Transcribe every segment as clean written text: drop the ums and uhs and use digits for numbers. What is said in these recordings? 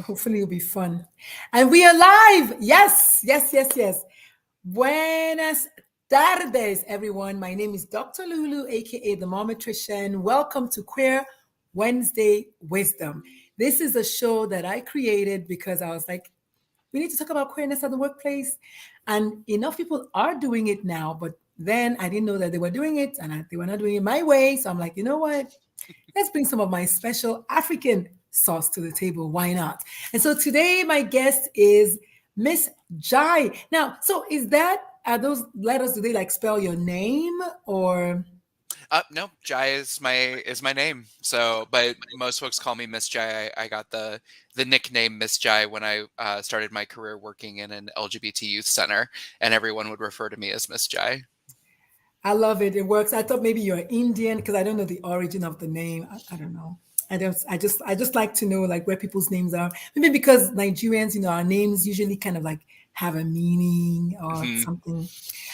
Hopefully it'll be fun. And we are live. Yes, yes, yes, yes. Buenas tardes, everyone. My name is Dr. Lulu, aka the Mometrician. Welcome to Queer Wednesday Wisdom. This is a show that I created because I was like, we need to talk about queerness at the workplace. And enough people are doing it now, but then I didn't know that they were doing it and they were not doing it my way. So I'm like, you know what? Let's bring some of my special African sauce to the table. Why not? And so today, my guest is Miss Jai. Now, so are those letters, do they like spell your name or? No, Jai is my name. So, but most folks call me Miss Jai. I got the nickname Miss Jai when I started my career working in an LGBT youth center, and everyone would refer to me as Miss Jai. I love it. It works. I thought maybe you're Indian because I don't know the origin of the name. I don't know. I just like to know like where people's names are. Maybe because Nigerians, our names usually kind of like have a meaning or Mhm. something.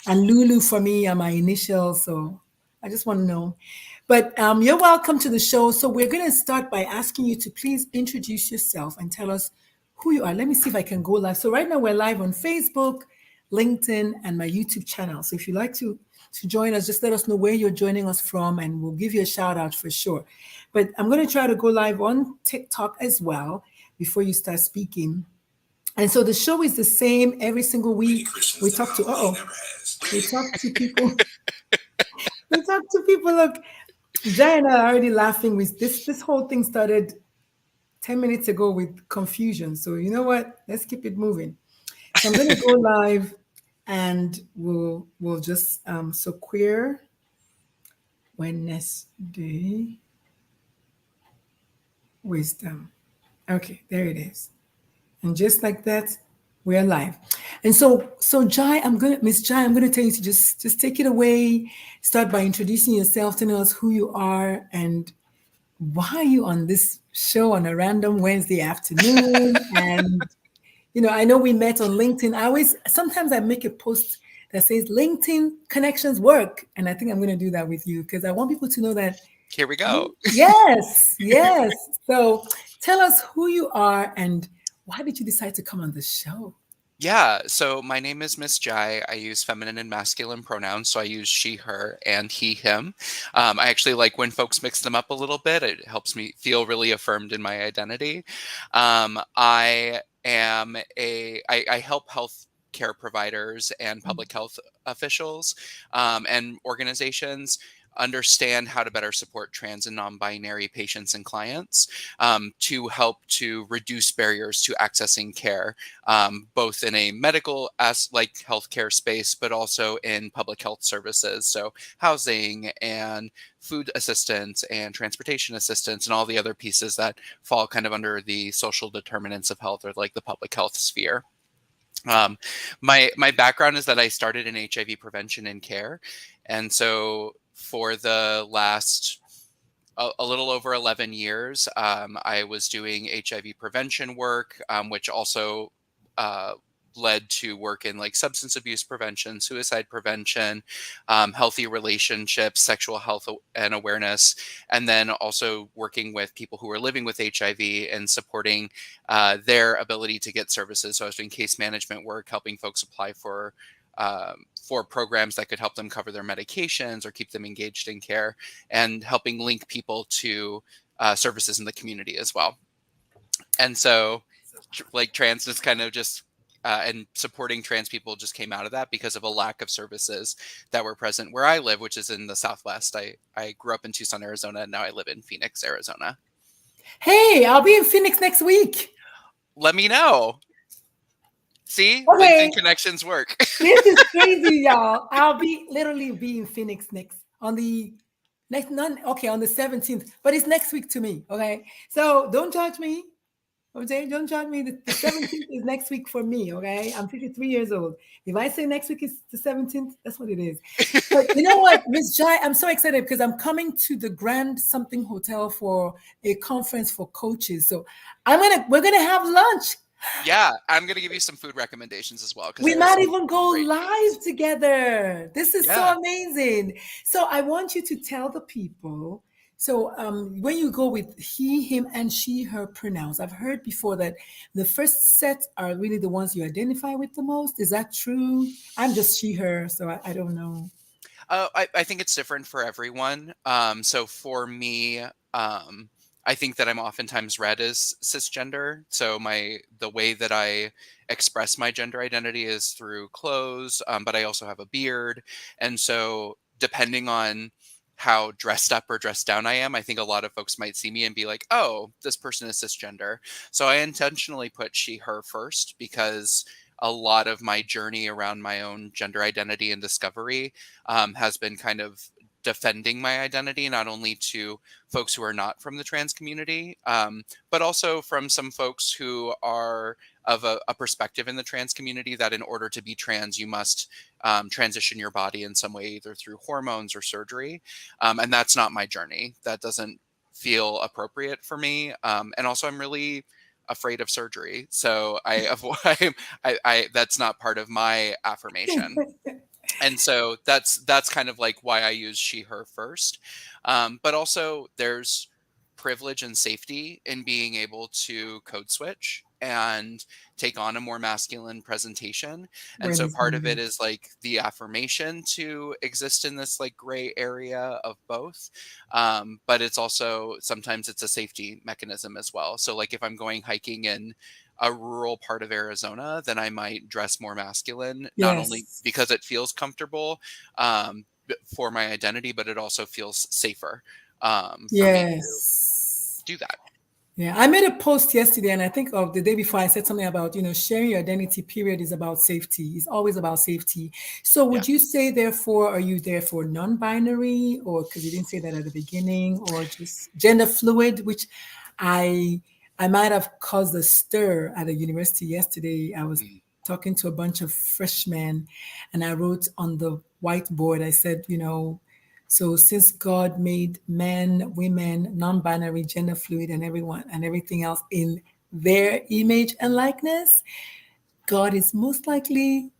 And Lulu for me are my initials, so I just want to know. But you're welcome to the show. So we're going to start by asking you to please introduce yourself and tell us who you are. Let me see if I can go live. So right now we're live on Facebook, LinkedIn, and my YouTube channel. So if you'd like to join us, just let us know where you're joining us from, and we'll give you a shout out for sure. But I'm going to try to go live on TikTok as well before you start speaking. And so the show is the same every single week. We talk to we talk to people. We talk to people. Look, Jay and I are already laughing. With this whole thing started 10 minutes ago with confusion. So you know what? Let's keep it moving. So I'm going to go live, and we'll just so queer Wednesday wisdom. Okay, there it is. And just like that, we're live. And so Jai, Miss Jai, I'm gonna tell you to just take it away. Start by introducing yourself, telling us who you are and why are you on this show on a random Wednesday afternoon. And I know we met on LinkedIn. Sometimes I make a post that says LinkedIn connections work. And I think I'm gonna do that with you because I want people to know that. Here we go. Yes, yes. So tell us who you are and why did you decide to come on the show? Yeah, so my name is Miss Jai. I use feminine and masculine pronouns, so I use she, her, and he, him. I actually like when folks mix them up a little bit. It helps me feel really affirmed in my identity. I help health care providers and public health officials and organizations understand how to better support trans and non-binary patients and clients to help to reduce barriers to accessing care, both in a medical like healthcare space, but also in public health services. So housing and food assistance and transportation assistance and all the other pieces that fall kind of under the social determinants of health or like the public health sphere. My background is that I started in HIV prevention and care. And so for the last a little over 11 years, I was doing HIV prevention work, which also led to work in like substance abuse prevention, suicide prevention, healthy relationships, sexual health and awareness, and then also working with people who are living with HIV and supporting their ability to get services. So I was doing case management work, helping folks apply for programs that could help them cover their medications or keep them engaged in care, and helping link people to services in the community as well. And so like trans is kind of just and supporting trans people just came out of that because of a lack of services that were present where I live, which is in the Southwest. I grew up in Tucson, Arizona, and now I live in Phoenix, Arizona. Hey, I'll be in Phoenix next week. Let me know. See, okay. LinkedIn connections work. This is crazy, y'all. I'll literally be in Phoenix next on the on the 17th, but it's next week to me. Okay. So don't judge me. Okay, don't judge me. The 17th is next week for me. Okay. I'm 53 years old. If I say next week is the 17th, that's what it is. But you know what, Miss Jai, I'm so excited because I'm coming to the Grand Something Hotel for a conference for coaches. So we're gonna have lunch. Yeah, I'm going to give you some food recommendations as well. We might even go live together. This is so amazing. So I want you to tell the people So when you go with he, him, and she, her pronouns, I've heard before that the first set are really the ones you identify with the most. Is that true? I'm just she, her, so I don't know. I think it's different for everyone. So for me, I think that I'm oftentimes read as cisgender. So the way that I express my gender identity is through clothes, but I also have a beard, and so depending on how dressed up or dressed down I am, I think a lot of folks might see me and be like, "Oh, this person is cisgender." So I intentionally put she, her first because a lot of my journey around my own gender identity and discovery has been kind of defending my identity, not only to folks who are not from the trans community, but also from some folks who are of a perspective in the trans community that in order to be trans, you must transition your body in some way, either through hormones or surgery. And that's not my journey. That doesn't feel appropriate for me. And also, I'm really afraid of surgery. So I avoid, that's not part of my affirmation. And so that's kind of like why I use she, her first. But also there's privilege and safety in being able to code switch and take on a more masculine presentation. And so part of it Wednesday. is like the affirmation to exist in this like gray area of both. But it's also sometimes it's a safety mechanism as well. So like if I'm going hiking in a rural part of Arizona, then I might dress more masculine, not only Yes. because it feels comfortable for my identity, but it also feels safer for me to Yes. do that. Yeah, I made a post yesterday, and I think of the day before I said something about, sharing your identity period is about safety. It's always about safety. So Yeah. would you say, therefore, are you therefore non-binary, or because you didn't say that at the beginning, or just gender fluid, which I I might have caused a stir at a university yesterday. I was Mm, talking to a bunch of freshmen, and I wrote on the whiteboard, I said, so since God made men, women, non-binary, gender fluid, and everyone and everything else in their image and likeness, God is most likely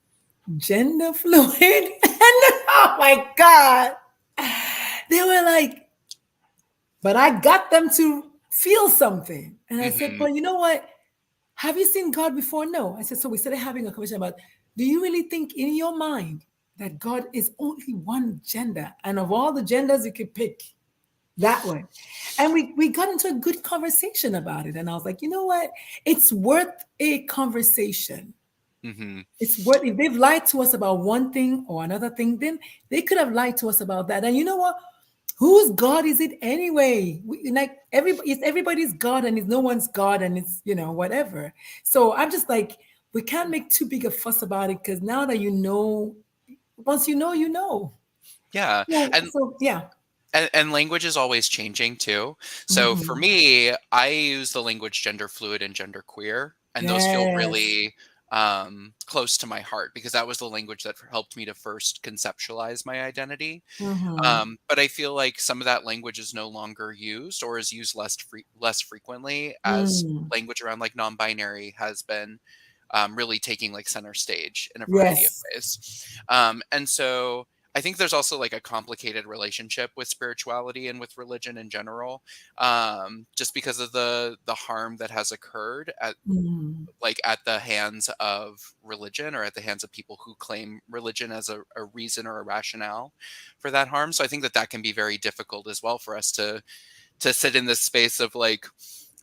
gender fluid. And oh my God, they were like, but I got them to feel something. And I said, hmm but you know what? Have you seen God before? No. I said, so we started having a conversation about, do you really think in your mind that God is only one gender? And of all the genders you could pick, that one. And we got into a good conversation about it. And I was like, you know what? It's worth a conversation. hmm It's worth, if they've lied to us about one thing or another thing, then they could have lied to us about that. And you know what? Whose God is it anyway? Like it's everybody's God, and it's no one's God, and it's whatever. So I'm just like, we can't make too big a fuss about it, because now that once you know, you know. Yeah. So, And so yeah. and language is always changing too. So for Mhm. me, I use the language gender fluid and gender queer, and those feel Yes. really close to my heart because that was the language that helped me to first conceptualize my identity. Hmm. But I feel like some of that language is no longer used or is used less frequently as Mm. language around like non-binary has been really taking like center stage in a variety of Yes. ways. And so I think there's also like a complicated relationship with spirituality and with religion in general, just because of the harm that has occurred Mm. at the hands of religion or at the hands of people who claim religion as a reason or a rationale for that harm. So I think that that can be very difficult as well for us to sit in this space of like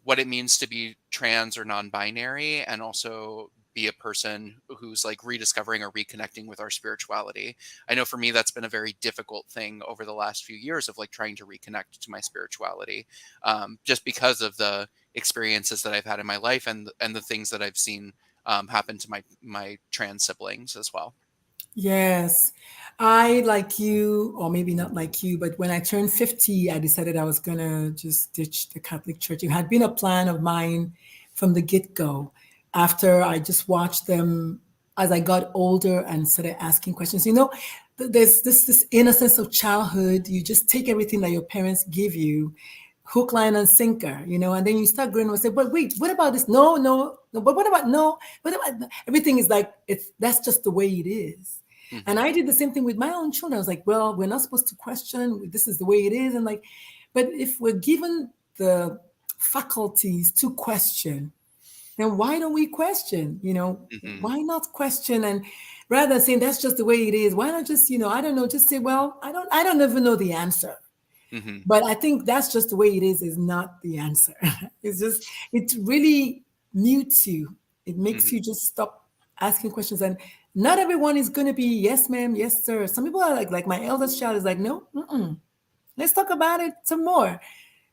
what it means to be trans or non-binary and also be a person who's like rediscovering or reconnecting with our spirituality. I know for me that's been a very difficult thing over the last few years of like trying to reconnect to my spirituality, just because of the experiences that I've had in my life and the things that I've seen happen to my trans siblings as well. Yes. I, like you, or maybe not like you, but when I turned 50, I decided I was going to just ditch the Catholic Church. It had been a plan of mine from the get go. After I just watched them as I got older and started asking questions. There's this innocence of childhood. You just take everything that your parents give you, hook, line, and sinker, and then you start growing and say, but wait, what about this? No, no, no, but what about no? What about everything is like that's just the way it is. And Hmm I did the same thing with my own children. I was like, well, we're not supposed to question. This is the way it is. And like, But if we're given the faculties to question, then why don't we question? Hmm. Why not question? And rather than saying that's just the way it is, why not just, I don't know, just say, well, I don't even know the answer. Hmm. But I think that's just the way it is not the answer. It's really mutes you. It makes Hmm. you just stop asking questions. And not everyone is going to be, yes, ma'am, yes, sir. Some people are like my eldest child is like, no, let's talk about it some more.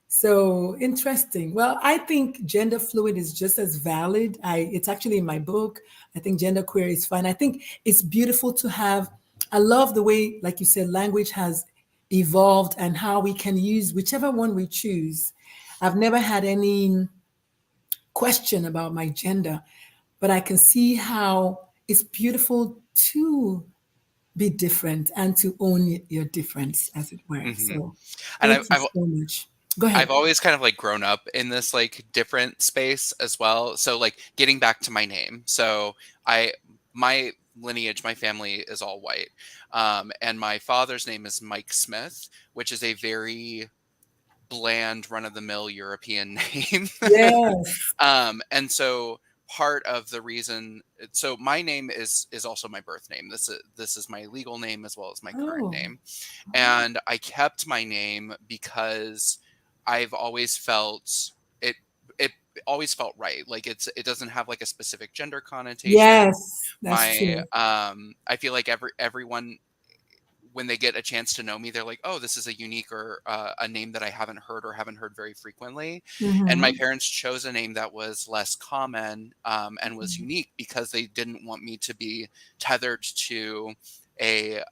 So interesting. Well, I think gender fluid is just as valid. It's actually in my book. I think gender queer is fine. I think it's beautiful to have. I love the way, like you said, language has evolved and how we can use whichever one we choose. I've never had any question about my gender, but I can see how it's beautiful to be different and to own your difference, as it were. Hmm. So, And thank you so much. Go I've ahead. always kind of like grown up in this like different space as well. So like getting back to my name. So I my lineage, my family is all white. And my father's name is Mike Smith, which is a very bland run of the mill European name. Yes. And so part of the reason, so my name is also my birth name. This is my legal name as well as my current Oh, name. And I kept my name because I've always felt it it always felt right. Like it doesn't have like a specific gender connotation. yes, that's My true. I feel like everyone when they get a chance to know me, they're like, "Oh, this is a unique or a name that I haven't heard very frequently." And my Hmm. parents chose a name that was less common and was unique because they didn't want me to be tethered to a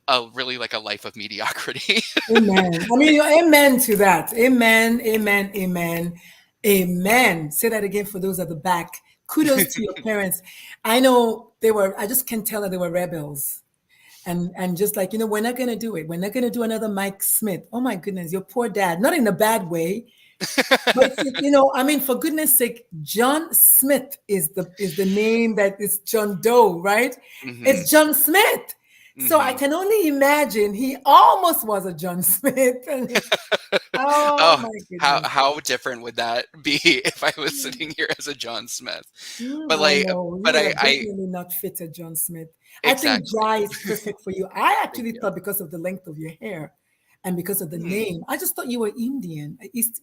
a really like a life of mediocrity. Amen. I mean, amen to that. Amen, amen, amen, amen. Say that again for those at the back. Kudos to your parents. I know I just can tell that they were rebels. And just like, we're not going to do it. We're not going to do another Mike Smith. Oh my goodness, your poor dad. Not in a bad way, but I mean, for goodness sake, John Smith is the name that is John Doe, right? Hmm. It's John Smith. So I Hmm. can only imagine he almost was a John Smith. Oh Oh, my how goodness. different would that be if I was sitting here as a John Smith? But I like, know you but would have I definitely not fitted John Smith. I think exactly. Jai is perfect for you. I Thank actually you. thought because of the length of your hair and because of the Hmm. name, I just thought you were Indian, East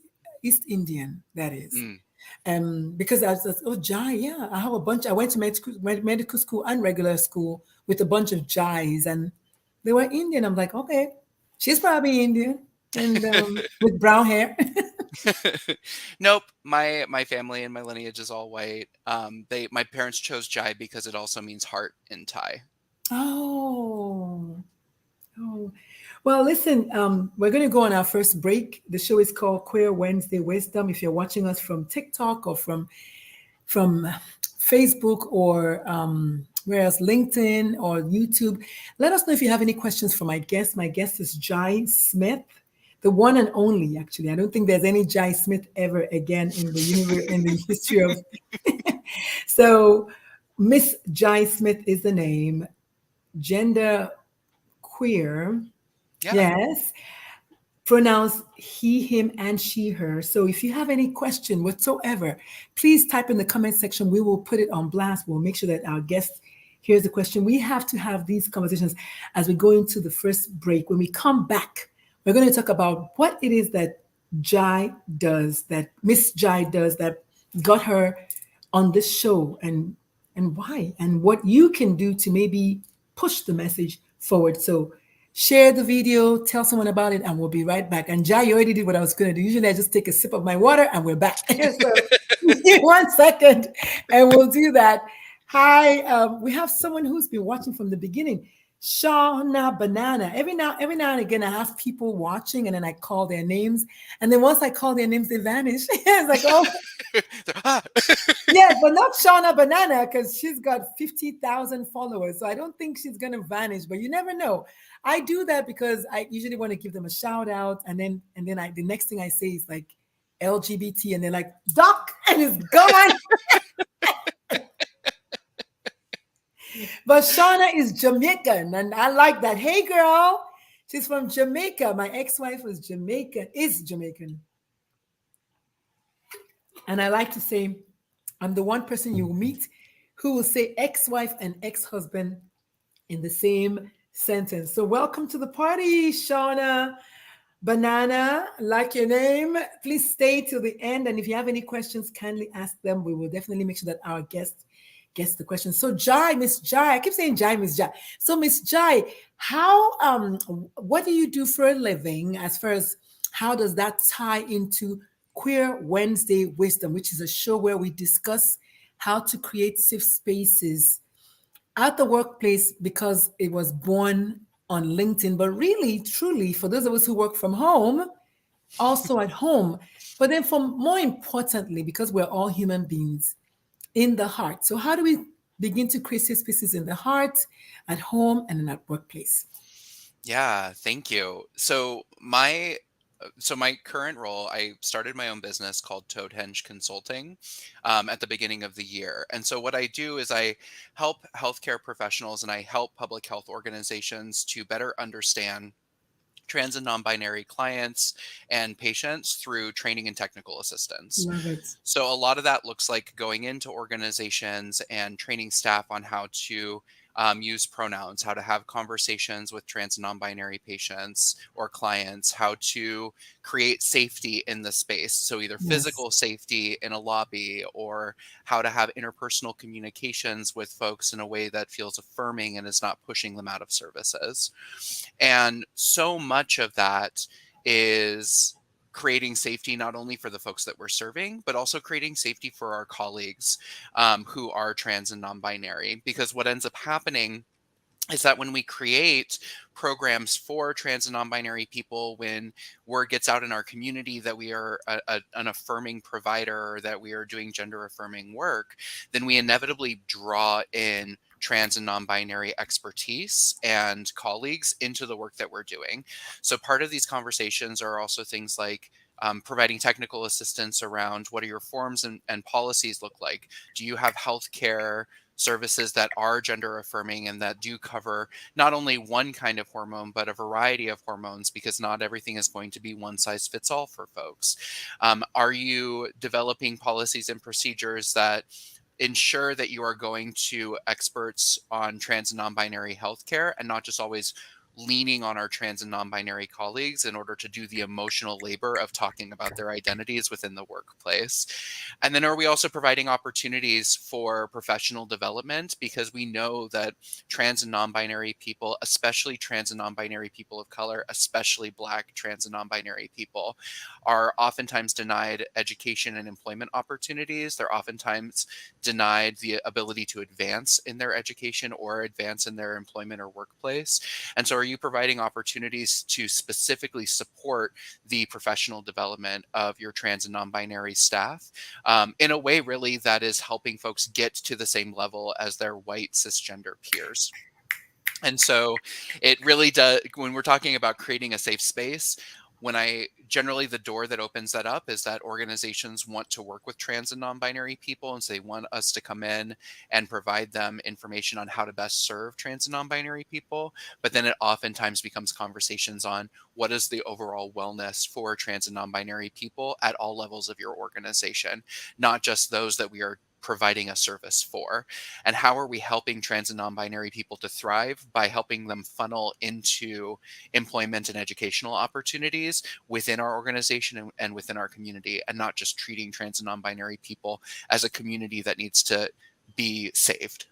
Indian, that is. Mm. Because I was like, oh, Jai, yeah, I have a bunch. I went to medical school and regular school with a bunch of Jais, and they were Indian. I'm like, okay, she's probably Indian and with brown hair. Nope. My family and my lineage is all white. My parents chose Jai because it also means heart in Thai. Oh, oh. Well, listen, we're going to go on our first break. The show is called Queer Wednesday Wisdom. If you're watching us from TikTok or from Facebook or where else, LinkedIn or YouTube. Let us know if you have any questions for my guest. My guest is Jai Smith, the one and only. Actually, I don't think there's any Jai Smith ever again in the universe in the history of. So, Miss Jai Smith is the name. Gender queer. Yeah. Yes, pronounce he, him, and she, her. So if you have any question whatsoever, please type in the comment section. We will put it on blast. We'll make sure that our guest hears the question. We have to have these conversations as we go into the first break. When we come back, we're going to talk about what it is that Jai does, that Miss Jai does, that got her on this show, and why, and what you can do to maybe push the message forward. So share the video, tell someone about it, and we'll be right back. And Jai, you already did what I was going to do. Usually I just take a sip of my water and we're back. So give 1 second and we'll do that. Hi, we have someone who's been watching from the beginning. Shauna Banana. Every now and again, I have people watching, and then I call their names, and then once I call their names, they vanish. It's like, oh, Ah! yeah, but not Shauna Banana because she's got 50,000 followers. So I don't think she's going to vanish, but you never know. I do that because I usually want to give them a shout out. And then the next thing I say is like LGBT, and they're like, Doc, and it's gone. But Shauna is Jamaican, and I like that. Hey, girl. She's from Jamaica. My ex-wife was Jamaican, is Jamaican. And I like to say, I'm the one person you will meet who will say ex-wife and ex-husband in the same sentence. So welcome to the party, Shauna. Banana, like your name. Please stay till the end. And if you have any questions, kindly ask them. We will definitely make sure that our guest gets the question. So Jai, Miss Jai, I keep saying Jai, Miss Jai. So Miss Jai, how what do you do for a living as far as how does that tie into Queer Wednesday Wisdom, which is a show where we discuss how to create safe spaces at the workplace because it was born on LinkedIn, but really, truly, for those of us who work from home, also at home. But then, for more importantly, because we're all human beings in the heart. So, how do we begin to create safe spaces in the heart, at home, and in at workplace? Yeah, thank you. So my current role, I started my own business called Toadhenge Consulting at the beginning of the year. And so what I do is I help healthcare professionals and I help public health organizations to better understand trans and non-binary clients and patients through training and technical assistance. Love it. So a lot of that looks like going into organizations and training staff on how to use pronouns, how to have conversations with trans and non-binary patients or clients, how to create safety in the space. So either Yes. physical safety in a lobby or how to have interpersonal communications with folks in a way that feels affirming and is not pushing them out of services. And so much of that is creating safety not only for the folks that we're serving, but also creating safety for our colleagues who are trans and non binary. Because what ends up happening is that when we create programs for trans and non-binary people, when word gets out in our community that we are an affirming provider or that we are doing gender affirming work, then we inevitably draw in trans and non-binary expertise and colleagues into the work that we're doing. So part of these conversations are also things like providing technical assistance around what are your forms and policies look like? Do you have healthcare services that are gender affirming and that do cover not only one kind of hormone, but a variety of hormones, because not everything is going to be one size fits all for folks. Are you developing policies and procedures that ensure that you are going to experts on trans and non-binary healthcare and not just always leaning on our trans and non-binary colleagues in order to do the emotional labor of talking about their identities within the workplace? And then are we also providing opportunities for professional development? Because we know that trans and non-binary people, especially trans and non-binary people of color, especially Black trans and non-binary people, are oftentimes denied education and employment opportunities. They're oftentimes denied the ability to advance in their education or advance in their employment or workplace. And so are you providing opportunities to specifically support the professional development of your trans and non-binary staff in a way really that is helping folks get to the same level as their white cisgender peers? And so it really does, when we're talking about creating a safe space, when I generally the door that opens that up is that organizations want to work with trans and non-binary people, and so they want us to come in and provide them information on how to best serve trans and non-binary people. But then it oftentimes becomes conversations on what is the overall wellness for trans and non-binary people at all levels of your organization, not just those that we are providing a service for. And how are we helping trans and non-binary people to thrive by helping them funnel into employment and educational opportunities within our organization and within our community, and not just treating trans and non-binary people as a community that needs to be saved.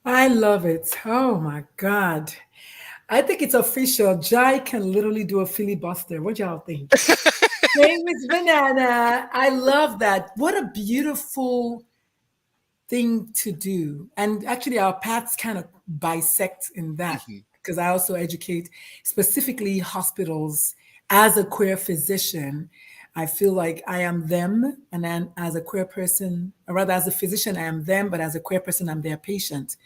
I love it. Oh my God. I think it's official. Jai can literally do a filibuster. What y'all think? Same with banana. I love that. What a beautiful thing to do. And actually, our paths kind of bisect in that Mhm. because I also educate specifically hospitals as a queer physician. I feel like I am them. And then as a queer person, or rather as a physician, I am them, but as a queer person, I'm their patient.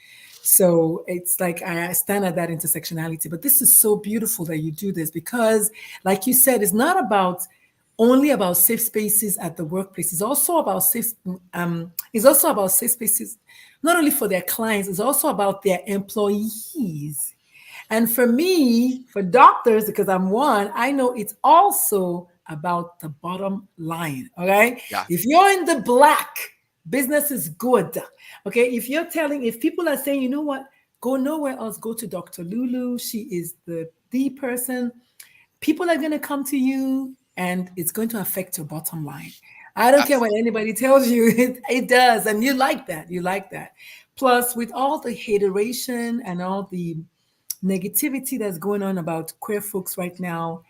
So it's like I stand at that intersectionality. But this is so beautiful that you do this because, like you said, it's not about only about safe spaces at the workplace. It's also about safe spaces not only for their clients, it's also about their employees. And for me, for doctors, because I'm one, I know it's also about the bottom line. Okay. Yeah, If you're in the black, business is good. Okay. If people are saying, you know what, go nowhere else, go to Dr. Lulu. She is the person. People are going to come to you and it's going to affect your bottom line. I don't care what absolutely. anybody tells you, it does. And you like that. You like that. Plus, with all the hateration and all the negativity that's going on about queer folks right now,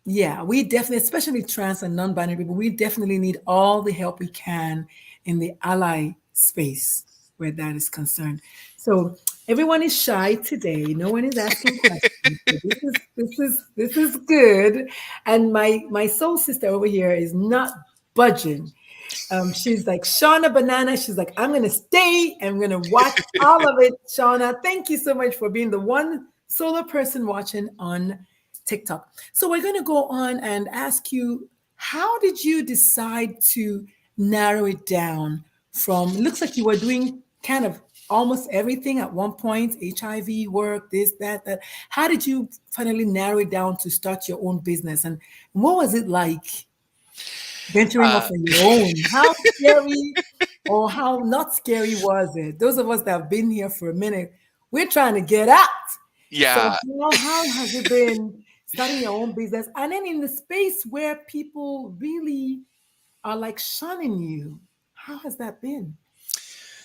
yeah, we definitely, especially trans and non-binary people, we definitely need all the help we can in the ally space where that is concerned. So everyone is shy today. No one is asking questions. So this is good. And my soul sister over here is not budging. She's like Shauna Banana. She's like, I'm gonna stay. I'm gonna watch all of it. Shauna, thank you so much for being the one solo person watching on TikTok. So we're gonna go on and ask you, how did you decide to narrow it down from? It looks like you were doing kind of almost everything at one point, HIV work, this, that. How did you finally narrow it down to start your own business? And what was it like venturing off Uh, on your own? How scary or how not scary was it? Those of us that have been here for a minute, we're trying to get out. So yeah. how has it been starting your own business and then in the space where people really are like shunning you? How has that been?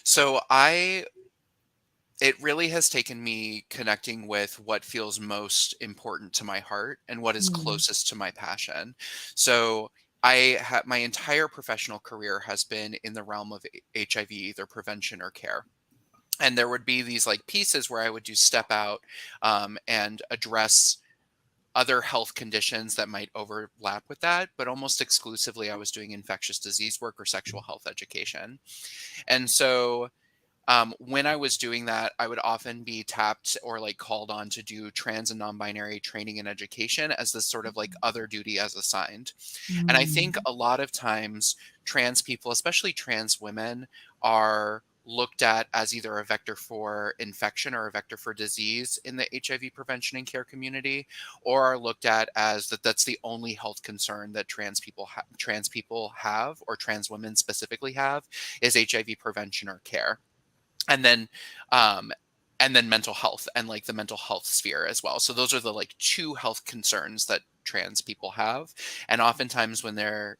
So it really has taken me connecting with what feels most important to my heart and what is Mm, closest to my passion. So I have my entire professional career has been in the realm of HIV, either prevention or care. And there would be these like pieces where I would do step out and address other health conditions that might overlap with that, but almost exclusively I was doing infectious disease work or sexual health education. And so when I was doing that, I would often be tapped or like called on to do trans and non-binary training and education as this sort of like other duty as assigned. And I think mm, a lot of times trans people, especially trans women, are looked at as either a vector for infection or a vector for disease in the HIV prevention and care community, or are looked at as that's the only health concern that trans people have, or trans women specifically have, is HIV prevention or care. And then um and then mental health and like the mental health sphere as well. So those are the like two health concerns that trans people have. And oftentimes when the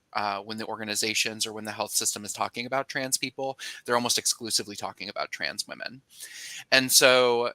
organizations or when the health system is talking about trans people, they're almost exclusively talking about trans women. And so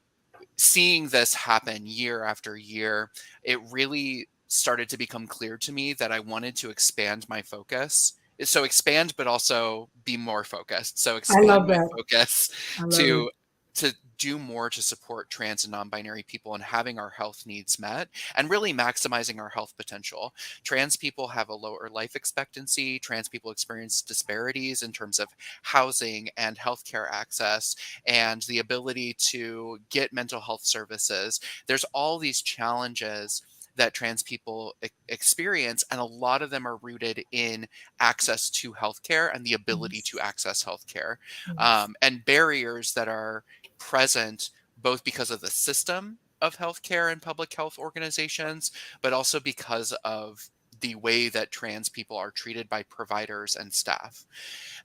seeing this happen year after year, it really started to become clear to me that I wanted to expand my focus. So expand, but also be more focused. So I expand love my that. focus I love it. to do more to support trans and non-binary people and having our health needs met and really maximizing our health potential. Trans people have a lower life expectancy. Trans people experience disparities in terms of housing and healthcare access and the ability to get mental health services. There's all these challenges that trans people experience, and a lot of them are rooted in access to healthcare and the ability to Yes. access healthcare, Yes. and barriers that are present both because of the system of healthcare and public health organizations, but also because of the way that trans people are treated by providers and staff.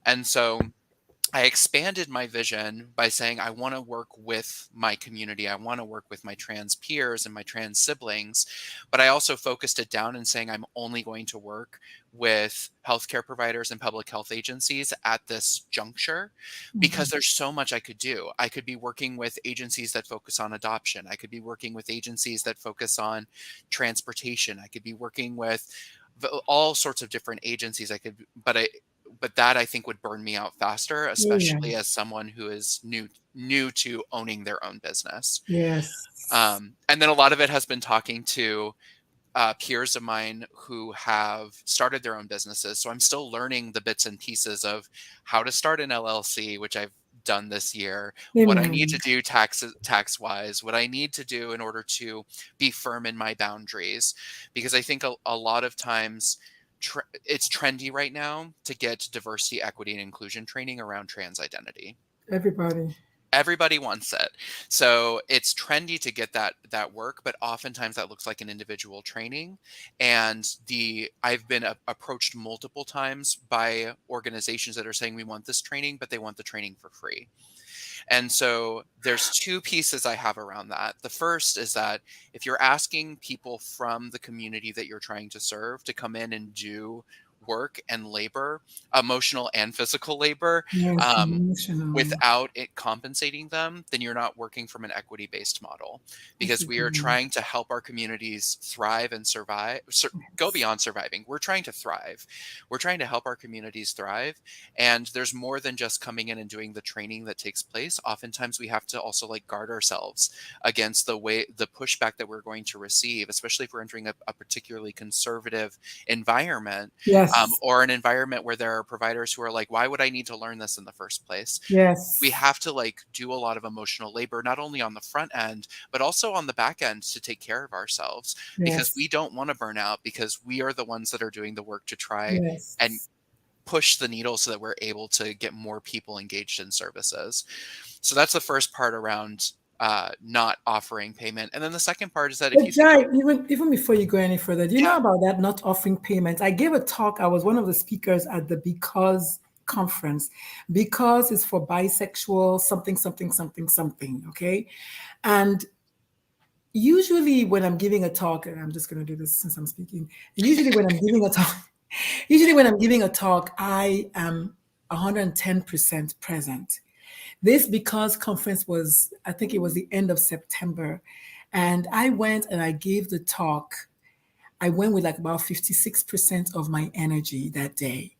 And so I expanded my vision by saying I want to work with my community. I want to work with my trans peers and my trans siblings. But I also focused it down and saying I'm only going to work with healthcare providers and public health agencies at this juncture because Mhm. there's so much I could do. I could be working with agencies that focus on adoption. I could be working with agencies that focus on transportation. I could be working with all sorts of different agencies. But that I think would burn me out faster, Yeah. especially as someone who is new to owning their own business. Yes. And then a lot of it has been talking to peers of mine who have started their own businesses. So I'm still learning the bits and pieces of how to start an LLC, which I've done this year, what I need to Amen. do tax wise, what I need to do in order to be firm in my boundaries, because I think a lot of times it's trendy right now to get diversity, equity, and inclusion training around trans identity. Everybody. Everybody wants it. So it's trendy to get that work, but oftentimes that looks like an individual training. And I've been approached multiple times by organizations that are saying we want this training, but they want the training for free. And so there's two pieces I have around that. The first is that if you're asking people from the community that you're trying to serve to come in and do work and labor, emotional and physical labor, Yes, um, emotional. without it compensating them, then you're not working from an equity-based model, That's a because we are good one. trying to help our communities thrive and survive, go beyond surviving. We're trying to thrive. We're trying to help our communities thrive. And there's more than just coming in and doing the training that takes place. Oftentimes we have to also like guard ourselves against the pushback that we're going to receive, especially if we're entering a particularly conservative environment, Yes, or an environment where there are providers who are like, why would I need to learn this in the first place? We yes, have to like do a lot of emotional labor, not only on the front end, but also on the back end to take care of ourselves, because yes, we don't want to burn out, because we are the ones that are doing the work to try and yes. push the needle so that we're able to get more people engaged in services. So that's the first part around not offering payment. And then the second part is that if you But think Jai, of, even before you go any further, do you know yeah, about that not offering payments? I gave a talk. I was one of the speakers at the Because conference. Because is for bisexual something something something something. Okay, and usually when I'm giving a talk, and I'm just going to do this since I'm speaking. Usually when I'm giving a talk, usually when I'm giving a talk, I am 110% present. This Because conference was, I think it was the end of September. And I went and I gave the talk. I went with like about 56% of my energy that day.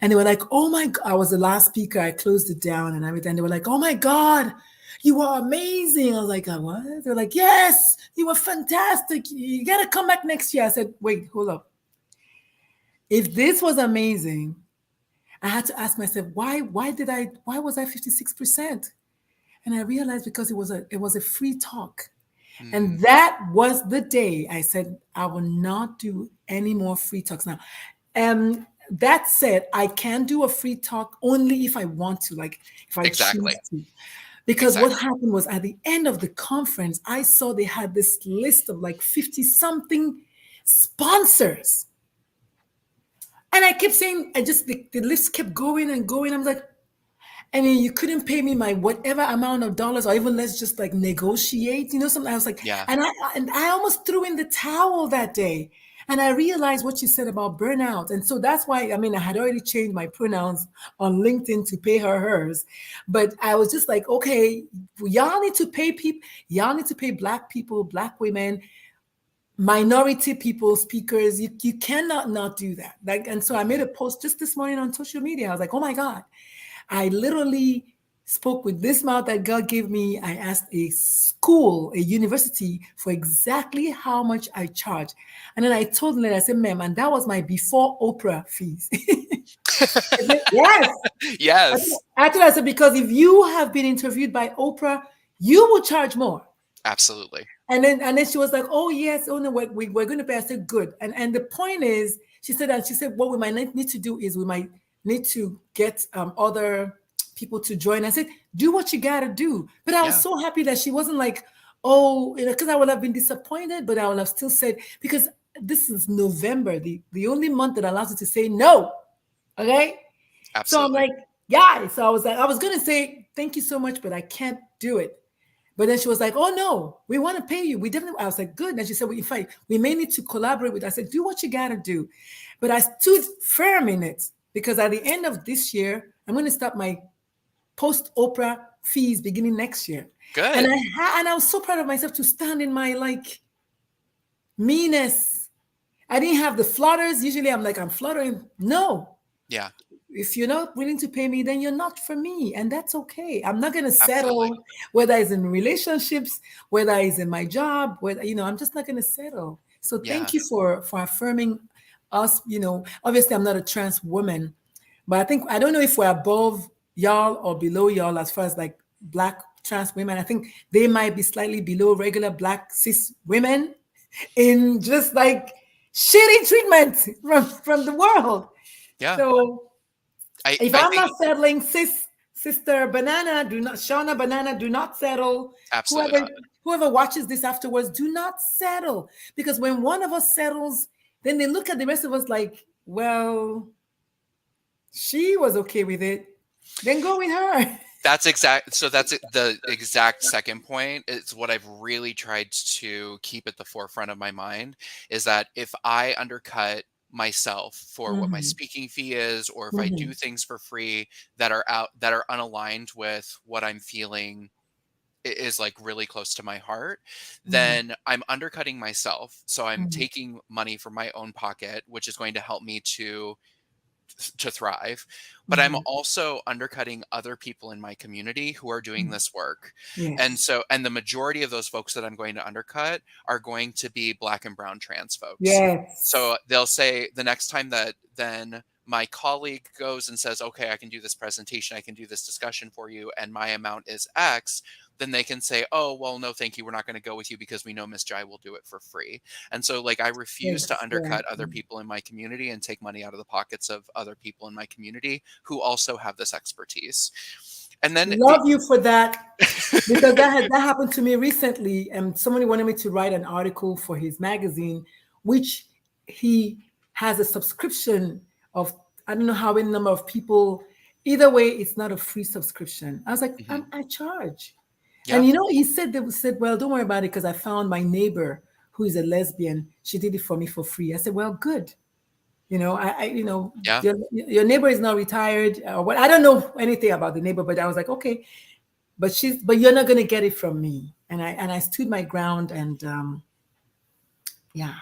And they were like, oh my God, I was the last speaker. I closed it down and everything. They were like, oh my God, you are amazing. I was like, what? They're like, yes, you were fantastic. You got to come back next year. I said, wait, hold up. If this was amazing, I had to ask myself, why was I 56%? And I realized because it was a free talk. And mm, that was the day I said, I will not do any more free talks now. That said, I can do a free talk only if I want to, like if I choose exactly, to. Because what exactly. happened was at the end of the conference, I saw they had this list of like 50 something sponsors. And I kept saying, the list kept going and going. I'm like, I mean, you couldn't pay me my whatever amount of dollars, or even let's just like negotiate, something. I was like, Yeah, and I almost threw in the towel that day. And I realized what you said about burnout. And so that's why, I mean, I had already changed my pronouns on LinkedIn to pay her hers. But I was just like, okay, y'all need to pay people, y'all need to pay Black people, Black women, minority people, speakers. You cannot not do that. Like, and so I made mhm, a post just this morning on social media. I was like, oh my God. I literally spoke with this mouth that God gave me. I asked a school, a university, for exactly how much I charge. And then I told them, I said, ma'am, and that was my before Oprah fees. I said, yes. yes, I said, because if you have been interviewed by Oprah, you will charge more. absolutely. And then she was like, "Oh yes, oh no, we're going to pay." I said, "Good." And the point is, she said, what we might need to do is we might need to get other people to join. I said, "Do what you got to do." But I was Yeah, so happy that she wasn't like, "Oh," because I would have been disappointed, but I would have still said, because this is November, the only month that allows you to say no. Okay, so I'm absolutely. like, yeah. So I was like, I was going to say thank you so much, but I can't do it. But then she was like, "Oh no, we want to pay you. We definitely." I was like, "Good." And she said, "Well, in fact, we may need to collaborate with." I said, "Do what you gotta do," but I stood firm in it because at the end of this year, I'm going to start my post Oprah fees beginning next year, and Good. I was so proud of myself to stand in my like meanness. I didn't have the flutters. Usually, I'm fluttering. No, Yeah, if you're not willing to pay me, then you're not for me. And that's okay. I'm not going to absolutely. settle, whether it's in relationships, whether it's in my job, I'm just not going to settle. So Yeah, thank you for affirming us. Obviously I'm not a trans woman, but I don't know if we're above y'all or below y'all as far as like Black trans women. I think they might be slightly below regular Black cis women in just like shitty treatment from the world. yeah. So if I I'm think not settling, sis Sister Banana, do not, Shauna Banana, do not settle. Absolutely Whoever not. whoever watches this afterwards, do not settle. Because when one of us settles, then they look at the rest of us like, well, she was okay with it. Then go with her. The exact second point. It's what I've really tried to keep at the forefront of my mind, is that if I undercut myself for what my Hmm. speaking fee is, or if I Hmm. do things for free that are unaligned with what I'm feeling is like really close to my heart, Hmm. then I'm undercutting myself. So I'm Hmm. taking money from my own pocket, which is going to help me to thrive, but I'm Hmm. also undercutting other people in my community who are doing this work. Yes. And the majority of those folks that I'm going to undercut are going to be Black and brown trans folks. Yes. So they'll say the next time that then my colleague goes and says, okay, I can do this presentation, I can do this discussion for you, and my amount is X, then they can say, oh, well, no, thank you. We're not going to go with you because we know Miss Jai will do it for free. And so, like, I refuse to undercut other Exactly. people in my community and take money out of the pockets of other people in my community who also have this expertise. And then the Love you for that. Because that happened to me recently, and somebody wanted me to write an article for his magazine, which he has a subscription of, I don't know how many number of people. Either way, it's not a free subscription. I was like, Mhm. I charge. And Yeah, he said, they said, well, don't worry about it because I found my neighbor who is a lesbian. She did it for me for free. I said, well, good. yeah. Your neighbor is not retired or what. I don't know anything about the neighbor, but I was like, okay, but you're not going to get it from me. And I stood my ground. And yeah.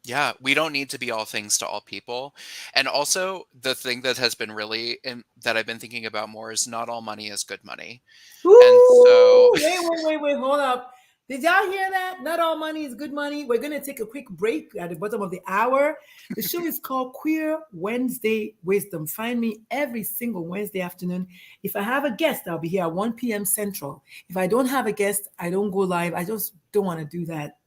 Yeah, we don't need to be all things to all people. And also, the thing that has been that I've been thinking about more is not all money is good money. And so, Ooh, wait, hold up. Did y'all hear that? Not all money is good money. We're going to take a quick break at the bottom of the hour. The show is called Queer Wednesday Wisdom. Find me every single Wednesday afternoon. If I have a guest, I'll be here at 1 p.m. Central. If I don't have a guest, I don't go live. I just don't want to do that.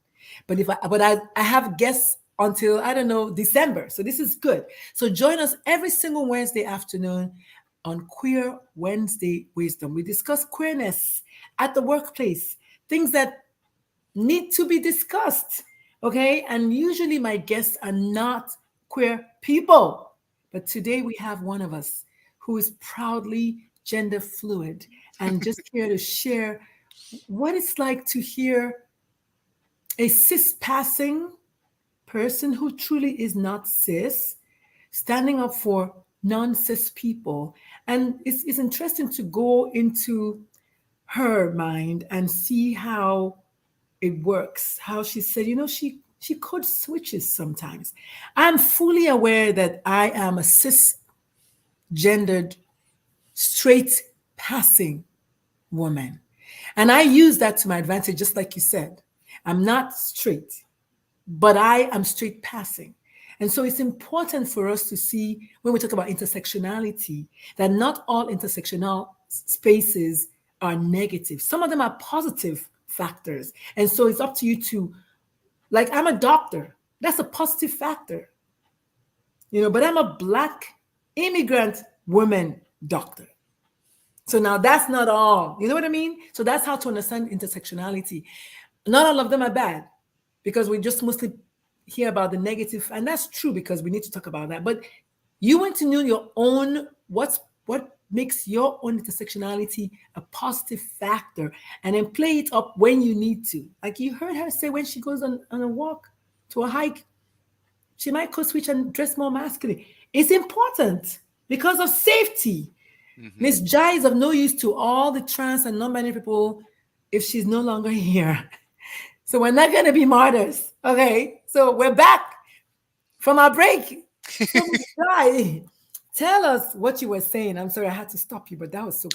But I have guests until, I don't know, December. So this is good. So join us every single Wednesday afternoon on Queer Wednesday Wisdom. We discuss queerness at the workplace, things that need to be discussed. Okay. And usually my guests are not queer people. But today we have one of us who is proudly gender fluid and just here to share what it's like to hear a cis passing person who truly is not cis standing up for non cis people. And it's interesting to go into her mind and see how it works, how she said, she code switches sometimes. I'm fully aware that I am a cisgendered, straight passing woman. And I use that to my advantage, just like you said. I'm not straight, but I am straight passing. And so it's important for us to see when we talk about intersectionality that not all intersectional spaces are negative. Some of them are positive factors. And so it's up to you to, like, I'm a doctor. That's a positive factor, but I'm a Black immigrant woman doctor. So now that's not all. You know what I mean? So that's how to understand intersectionality. Not all of them are bad because we just mostly hear about the negative, and that's true because we need to talk about that. But you want to know your own what makes your own intersectionality a positive factor, and then play it up when you need to. Like you heard her say when she goes on a walk to a hike, she might code switch and dress more masculine. It's important because of safety. mhm. Miss Jai is of no use to all the trans and non-binary people if she's no longer here. So we're not going to be martyrs. Okay. So we're back from our break. So Miss Jai, tell us what you were saying. I'm sorry I had to stop you, but that was so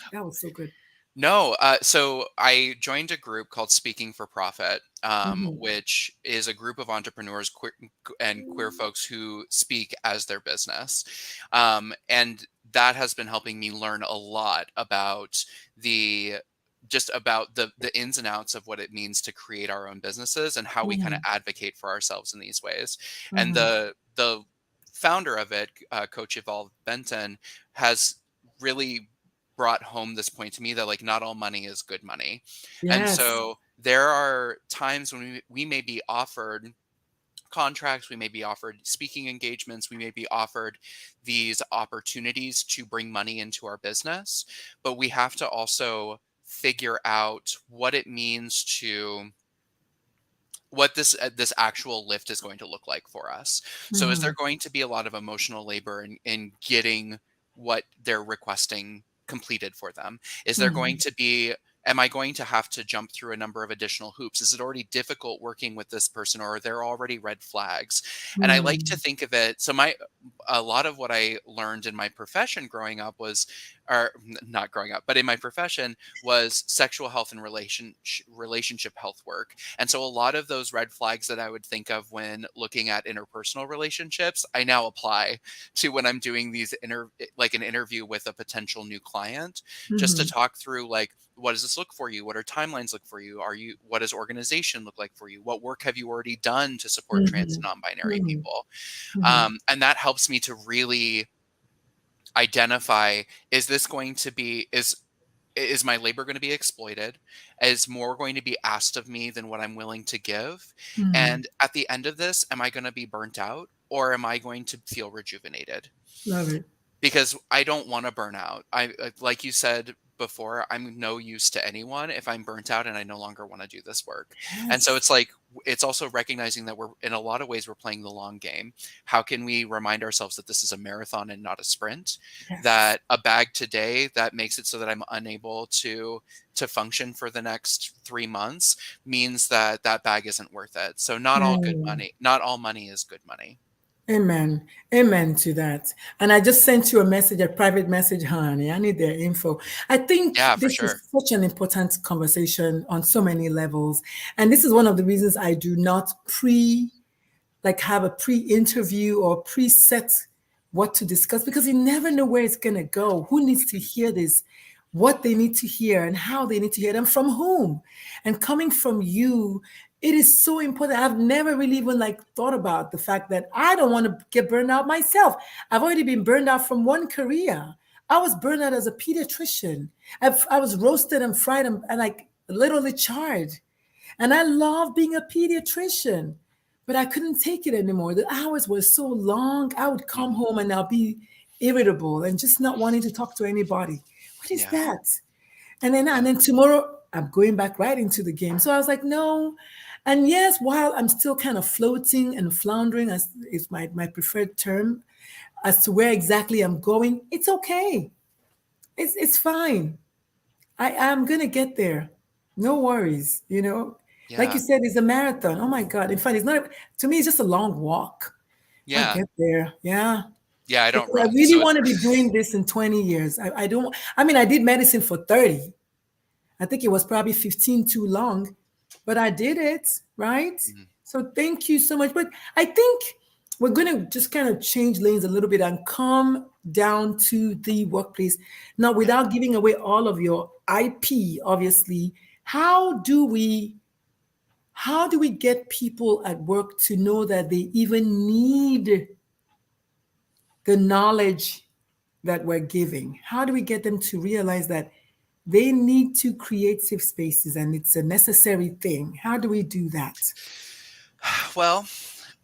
good. No, so I joined a group called Speaking for Profit, Mhm. which is a group of entrepreneurs and queer folks who speak as their business. And that has been helping me learn a lot about the the ins and outs of what it means to create our own businesses and how we kind of Mhm. advocate for ourselves in these ways. And Mhm. the founder of it, Coach Evolve Benton, has really brought home this point to me that like not all money is good money. And Yes. so there are times when we may be offered contracts, we may be offered speaking engagements, we may be offered these opportunities to bring money into our business, but we have to also figure out what it means to what this actual lift is going to look like for us. So is there Mhm. going to be a lot of emotional labor in getting what they're requesting completed for them? Is there going Mhm. to be am I going to have to jump through a number of additional hoops? Is it already difficult working with this person, or are there already red flags? And I like to Mhm. think of it, so my a lot of what I learned in my profession growing up was, or not growing up, but in my profession, was sexual health and relationship health work. And so a lot of those red flags that I would think of when looking at interpersonal relationships, I now apply to when I'm doing these like an interview with a potential new client, just to Mhm. talk through like, what does this look for you? What are timelines look for you? What does organization look like for you? What work have you already done to support trans and Mhm. non-binary Mhm. people? Mhm. And that helps me to really identify, is this going to be, is my labor going to be exploited? Is more going to be asked of me than what I'm willing to give? Mhm. And at the end of this, am I going to be burnt out, or am I going to feel rejuvenated? Love it. Because I don't want to burn out. Like you said before, I'm no use to anyone if I'm burnt out and I no longer want to do this work. And so Yes. it's like, it's also recognizing that we're, in a lot of ways, we're playing the long game. How can we remind ourselves that this is a marathon and not a sprint? Yes. That a bag today that makes it so that I'm unable to function for the next 3 months means that that bag isn't worth it. So Mm. not all money is good money. Amen. Amen to that. And I just sent you a message, a private message, honey. I need their info. I think Yeah, for this sure. is such an important conversation on so many levels. And this is one of the reasons I do not like have a pre-interview or preset what to discuss, because you never know where it's going to go, who needs to hear this, what they need to hear, and how they need to hear them, from whom. And coming from you, it is so important. I've never really even like thought about the fact that I don't want to get burned out myself. I've already been burned out from one career. I was burned out as a pediatrician. I was roasted and fried and like literally charred. And I love being a pediatrician, but I couldn't take it anymore. The hours were so long. I would come Mhm. home and I'll be irritable and just not wanting to talk to anybody. What is Yeah. that? And Yeah. then tomorrow I'm going back right into the game. So I was like, no. And yes, while I'm still kind of floating and floundering, as is my preferred term, as to where exactly I'm going, it's okay. It's fine. I am gonna get there. No worries, you know. Like you Yeah. said, it's a marathon. Oh my God. In fact, it's not, to me, it's just a long walk. I'll Yeah. get there. Yeah. Yeah, I don't Because I run, really so want it's to be doing this in 20 years. I don't, I mean, I did medicine for 30. I think it was probably 15 too long, but I did it, right? mhm, So thank you so much. But I think we're going to just kind of change lanes a little bit and come down to the workplace. Now, yeah. without giving away all of your IP, obviously, how do we how do we get people at work to know that they even need the knowledge that we're giving? How do we get them to realize that they need to create safe spaces and it's a necessary thing? How do we do that? Well,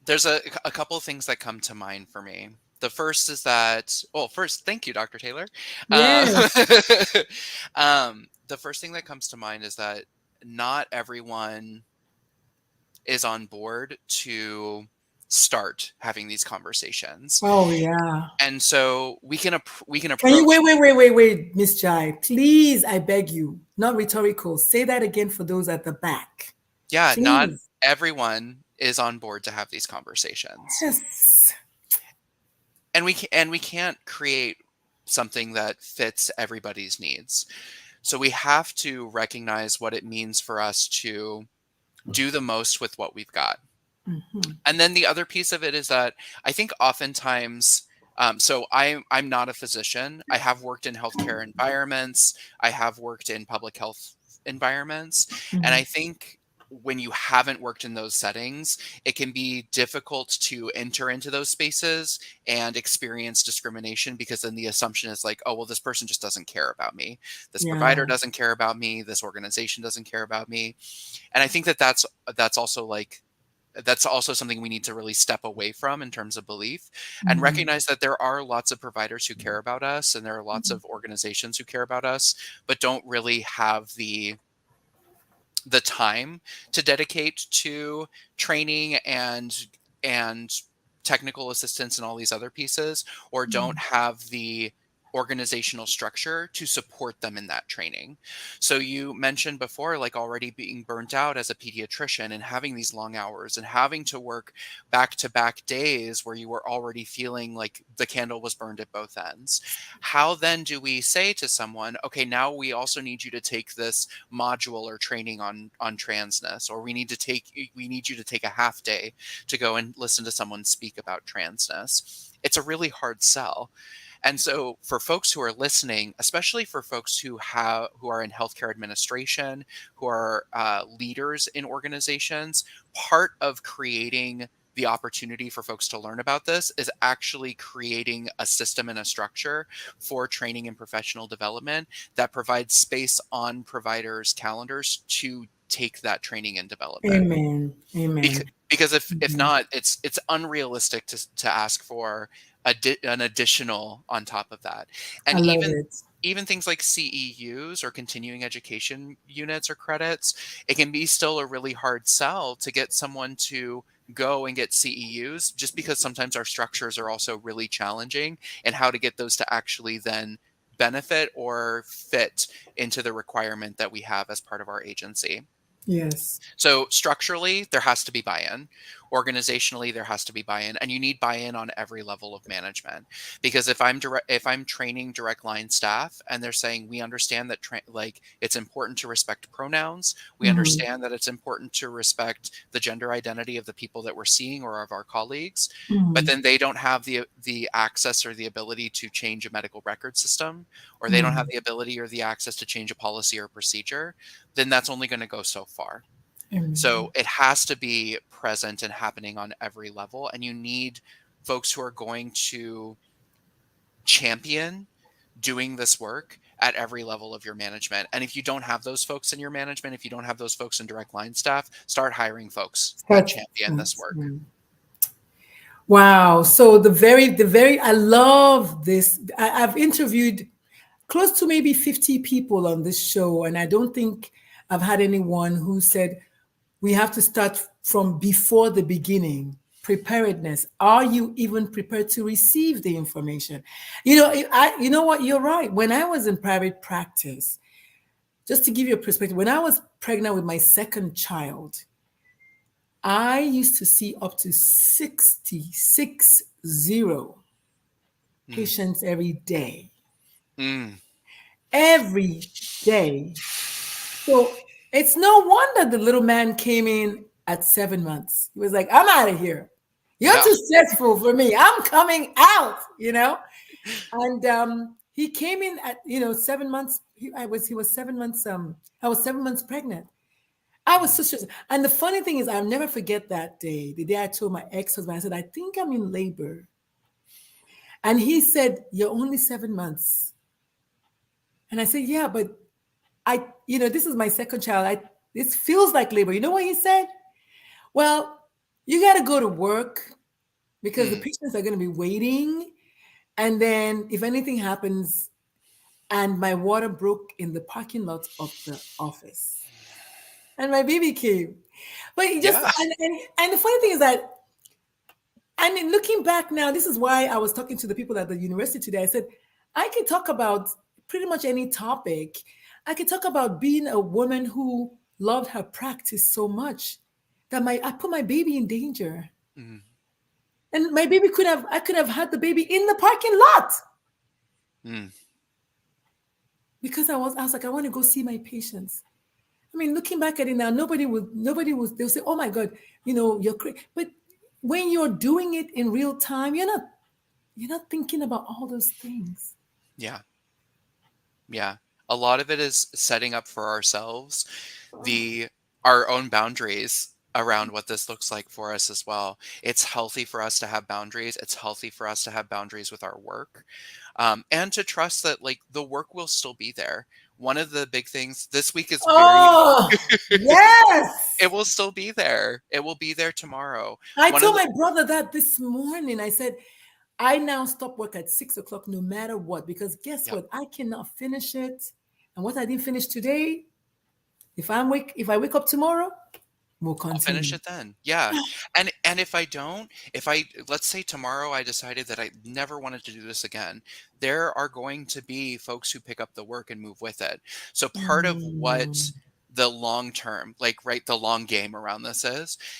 there's a couple of things that come to mind for me. The first is that, well, first, thank you, Dr. Taylor. Uh, Yes. the first thing that comes to mind is that not everyone is on board to start having these conversations. Oh, yeah. And so we can Can you approach, wait, Miss Jai? Please, I beg you, not rhetorical. Say that again for those at the back. yeah, not Please. everyone is on board to have these conversations. Yes. And we can't create something that fits everybody's needs. So we have to recognize what it means for us to do the most with what we've got. Mhm. And then the other piece of it is that I think oftentimes, so I'm not a physician. I have worked in healthcare environments. I have worked in public health environments, and I Mhm. think when you haven't worked in those settings, it can be difficult to enter into those spaces and experience discrimination, because then the assumption is like, oh, well, this person just doesn't care about me. This Yeah. provider doesn't care about me. This organization doesn't care about me. And I think that that's also like that's also something we need to really step away from in terms of belief, and Mhm. recognize that there are lots of providers who care about us, and there are lots Mhm. of organizations who care about us, but don't really have the time to dedicate to training and technical assistance and all these other pieces, or don't Mhm. have the organizational structure to support them in that training. So you mentioned before, like, already being burnt out as a pediatrician and having these long hours and having to work back to back days where you were already feeling like the candle was burned at both ends. How then do we say to someone, okay, now we also need you to take this module or training on transness, or we need you to take a half day to go and listen to someone speak about transness? It's a really hard sell. And so for folks who are listening, especially for folks who are in healthcare administration, who are leaders in organizations, part of creating the opportunity for folks to learn about this is actually creating a system and a structure for training and professional development that provides space on providers' calendars to take that training and development. Amen. Because Amen. because if Mhm. not, it's unrealistic to ask for an additional on top of that. I And love it. even things like CEUs, or continuing education units or credits, it can be still a really hard sell to get someone to go and get CEUs, just because sometimes our structures are also really challenging, and how to get those to actually then benefit or fit into the requirement that we have as part of our agency. Yes. So structurally, there has to be buy-in. Organizationally, there has to be buy-in, and you need buy-in on every level of management. Because if I'm training direct line staff, and they're saying, we understand that like, it's important to respect pronouns, we Mhm. understand that it's important to respect the gender identity of the people that we're seeing or of our colleagues, but Mhm. then they don't have the access or the ability to change a medical record system, or they don't have Mhm. the ability or the access to change a policy or procedure, then that's only going to go so far. So Amen. it has to be present and happening on every level. And you need folks who are going to champion doing this work at every level of your management. And if you don't have those folks in your management, if you don't have those folks in direct line staff, start hiring folks that That's, champion this that's work. mm. Wow. So I love this. I've interviewed close to maybe 50 people on this show, and I don't think I've had anyone who said we have to start from before the beginning. Preparedness. Are you even prepared to receive the information? You know what? You're right. When I was in private practice, just to give you a perspective, when I was pregnant with my second child, I used to see up to 60 Mm, patients every day. mm, Every day. So it's no wonder the little man came in at 7 months. He was like, I'm out of here. You're yeah. too stressful for me. I'm coming out, And he came in at 7 months. He was 7 months. I was 7 months pregnant. I was Mm, so stressed. And the funny thing is, I'll never forget that day. The day I told my ex-husband, I said, I think I'm in labor. And he said, You're only 7 months. And I said, Yeah, but this is my second child. This feels like labor. You know what he said? Well, you got to go to work because the mm, patients are going to be waiting. And then if anything happens, and my water broke in the parking lot of the office, and my baby came. But he just, yeah. and the funny thing is that, and in looking back now, this is why I was talking to the people at the university today. I said, I can talk about pretty much any topic. I can talk about being a woman who loved her practice so much that I put my baby in danger. Mm, And my baby I could have had the baby in the parking lot mm, because I was like, I want to go see my patients. I mean, looking back at it now, they'll say, oh my God, you're crazy. But when you're doing it in real time, you're not thinking about all those things. yeah. Yeah. A lot of it is setting up for ourselves the our own boundaries around what this looks like for us as well. It's healthy for us to have boundaries. It's healthy for us to have boundaries with our work, and to trust that like the work will still be there. One of the big things this week is very, Oh, it yes. will still be there. It will be there tomorrow. I One of told the, my brother that this morning. I said, I now stop work at 6 o'clock no matter what, because guess yep, what? I cannot finish it. And what I didn't finish today, if I wake up tomorrow, we'll I'll finish continue. it then. Yeah. And if I don't, if I let's say tomorrow I decided that I never wanted to do this again, there are going to be folks who pick up the work and move with it. So part of what Mm, the long term, like right, the long game around this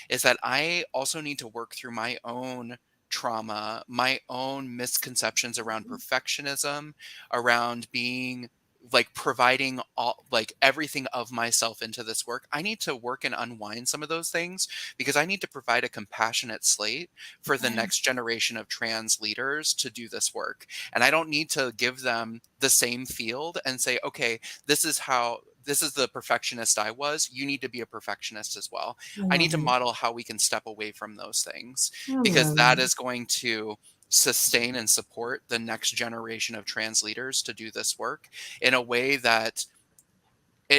is that I also need to work through my own trauma, my own misconceptions around perfectionism, around being like providing all like everything of myself into this work. I need to work and unwind some of those things because I need to provide a compassionate slate for the yes, next generation of trans leaders to do this work. And I don't need to give them the same field and say, okay, this is how, this is the perfectionist I was. You need to be a perfectionist as well. I I need love to it. model how we can step away from those things I because love that it. is going to sustain and support the next generation of trans leaders to do this work in a way that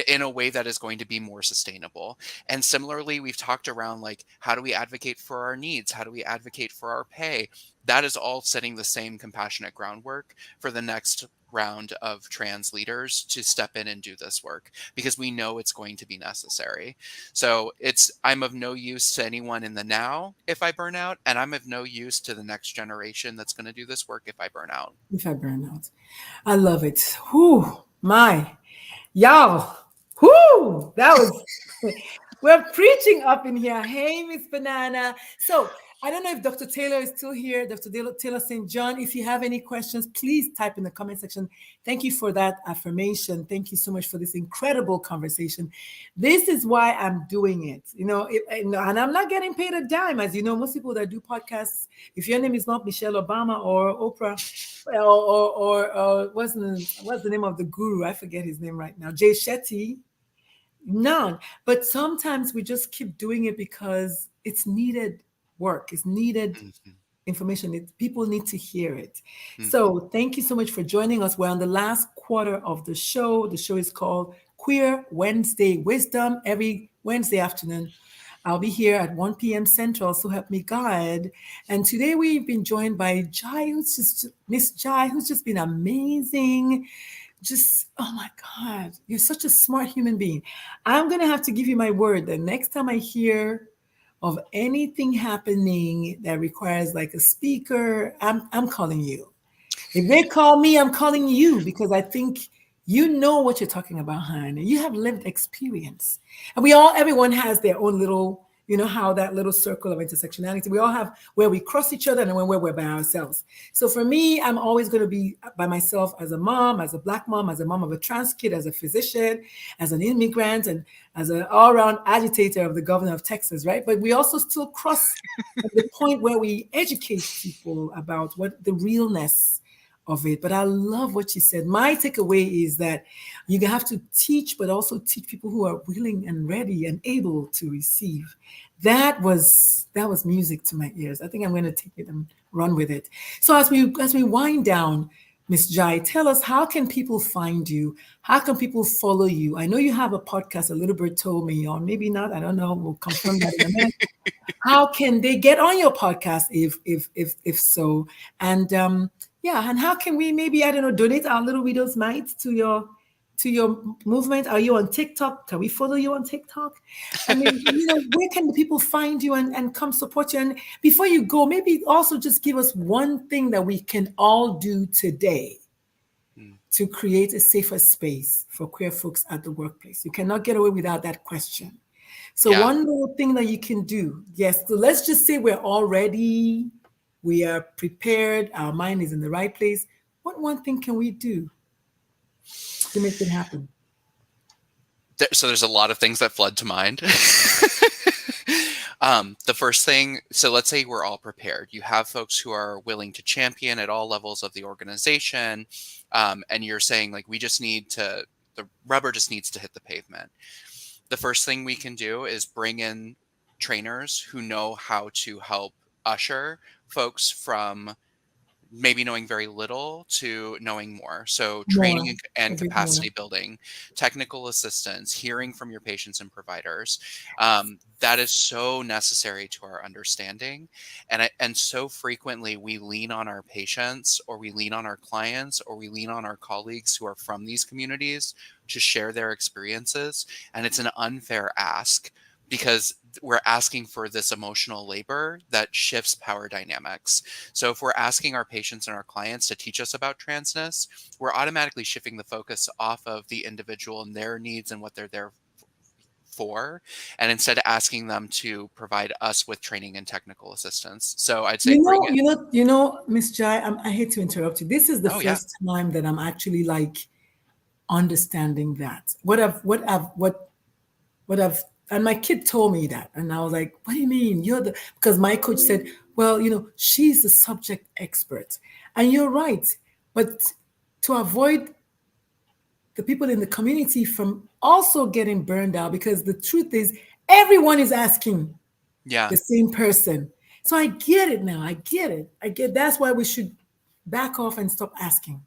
in a way that is going to be more sustainable. And similarly, we've talked around like how do we advocate for our needs? How do we advocate for our pay? That is all setting the same compassionate groundwork for the next round of trans leaders to step in and do this work because we know it's going to be necessary. So it's I'm of no use to anyone in the now if I burn out, and I'm of no use to the next generation that's going to do this work if I burn out. If I burn out, I love it. Whoo, my. Y'all, whoo, that was, we're preaching up in here. Hey, Miss Banana. So I don't know if Dr. Taylor is still here, Dr. Taylor St. John. If you have any questions, please type in the comment section. Thank you for that affirmation. Thank you so much for this incredible conversation. This is why I'm doing it. And I'm not getting paid a dime. As you know, most people that do podcasts, if your name is not Michelle Obama or Oprah, or what's the name of the guru? I forget his name right now. Jay Shetty. None. But sometimes we just keep doing it because it's needed work. It's needed Mhm, information. People need to hear it. mhm. So thank you so much for joining us. We're on the last quarter of the show. The show is called Queer Wednesday Wisdom every Wednesday afternoon. I'll be here at 1 p.m. Central, so help me God. And today we've been joined by Jai, who's just Miss Jai, who's just been amazing. Just, oh my God, you're such a smart human being. I'm going to have to give you my word that next time I hear of anything happening that requires like a speaker, I'm calling you. If they call me, I'm calling you because I think you know what you're talking about, hon. You have lived experience. And everyone has their own little, how that little circle of intersectionality. We all have where we cross each other and where we're by ourselves. So for me, I'm always going to be by myself as a mom, as a Black mom, as a mom of a trans kid, as a physician, as an immigrant, and as an all-around agitator of the governor of Texas, right? But we also still cross at the point where we educate people about what the realness of it. But I love what you said. My takeaway is that you have to teach, but also teach people who are willing and ready and able to receive. That was music to my ears. I think I'm going to take it and run with it. So as we wind down, Miss Jai, tell us, how can people find you? How can people follow you? I know you have a podcast. A little bird told me, or maybe not. I don't know. We'll confirm that in a minute. How can they get on your podcast if so? And yeah, and how can we maybe, I don't know, donate our little widow's mite to your movement? Are you on TikTok? Can we follow you on TikTok? I mean, where can the people find you and come support you? And before you go, maybe also just give us one thing that we can all do today Mm. to create a safer space for queer folks at the workplace. You cannot get away without that question. So Yeah. one little thing that you can do, yes, so let's just say we're all ready, we are prepared, our mind is in the right place. What one thing can we do to make it happen? So there's a lot of things that flood to mind. The first thing, so let's say we're all prepared. You have folks who are willing to champion at all levels of the organization, and you're saying like we just need to, the rubber just needs to hit the pavement. the first thing we can do is bring in trainers who know how to help usher folks from maybe knowing very little to knowing more. So More, training a and bit more. capacity building, technical assistance, hearing from your patients and providers. That is so necessary to our understanding. And so frequently we lean on our patients, or we lean on our clients, or we lean on our colleagues who are from these communities to share their experiences. And it's an unfair ask, because we're asking for this emotional labor that shifts power dynamics. So if we're asking our patients and our clients to teach us about transness, we're automatically shifting the focus off of the individual and their needs and what they're there for, and instead asking them to provide us with training and technical assistance. So I'd say bring it. Miss Jai, I hate to interrupt you. This is the Oh yeah. first time that I'm actually like understanding that. What I've, and my kid told me that, and I was like, "What do you mean? Because my coach said, well, she's the subject expert, and you're right, but to avoid the people in the community from also getting burned out, because the truth is, everyone is asking Yeah. the same person. So I get it now. I get it. That's why we should back off and stop asking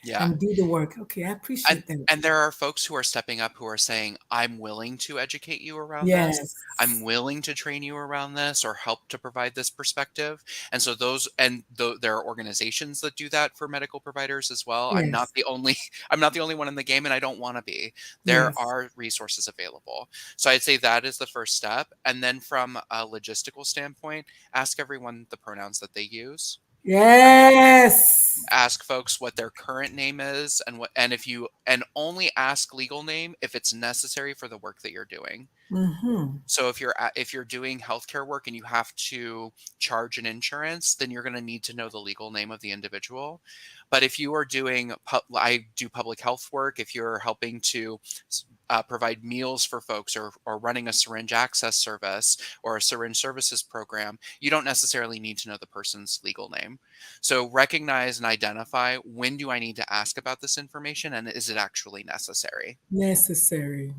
Yeah. and do the work. Okay, I And appreciate that. and there are folks who are stepping up who are saying, "I'm willing to educate you around this. I'm Yes. willing to train you around this or help to provide this perspective." And so there are organizations that do that for medical providers as well. I'm not Yes. the only I'm not the only one in the game, and I don't want to be. There Yes. are resources available. So I'd say that is the first step. And then from a logistical standpoint, ask everyone the pronouns that they use. Yes. Ask folks what their current name is, and only ask legal name if it's necessary for the work that you're doing. Mm-hmm. So if you're doing healthcare work and you have to charge an insurance, then you're going to need to know the legal name of the individual. But if you are I do public health work. If you're helping to provide meals for folks, or running a syringe access service or a syringe services program, you don't necessarily need to know the person's legal name. So recognize and identify, when do I need to ask about this information, and is it actually necessary? Necessary.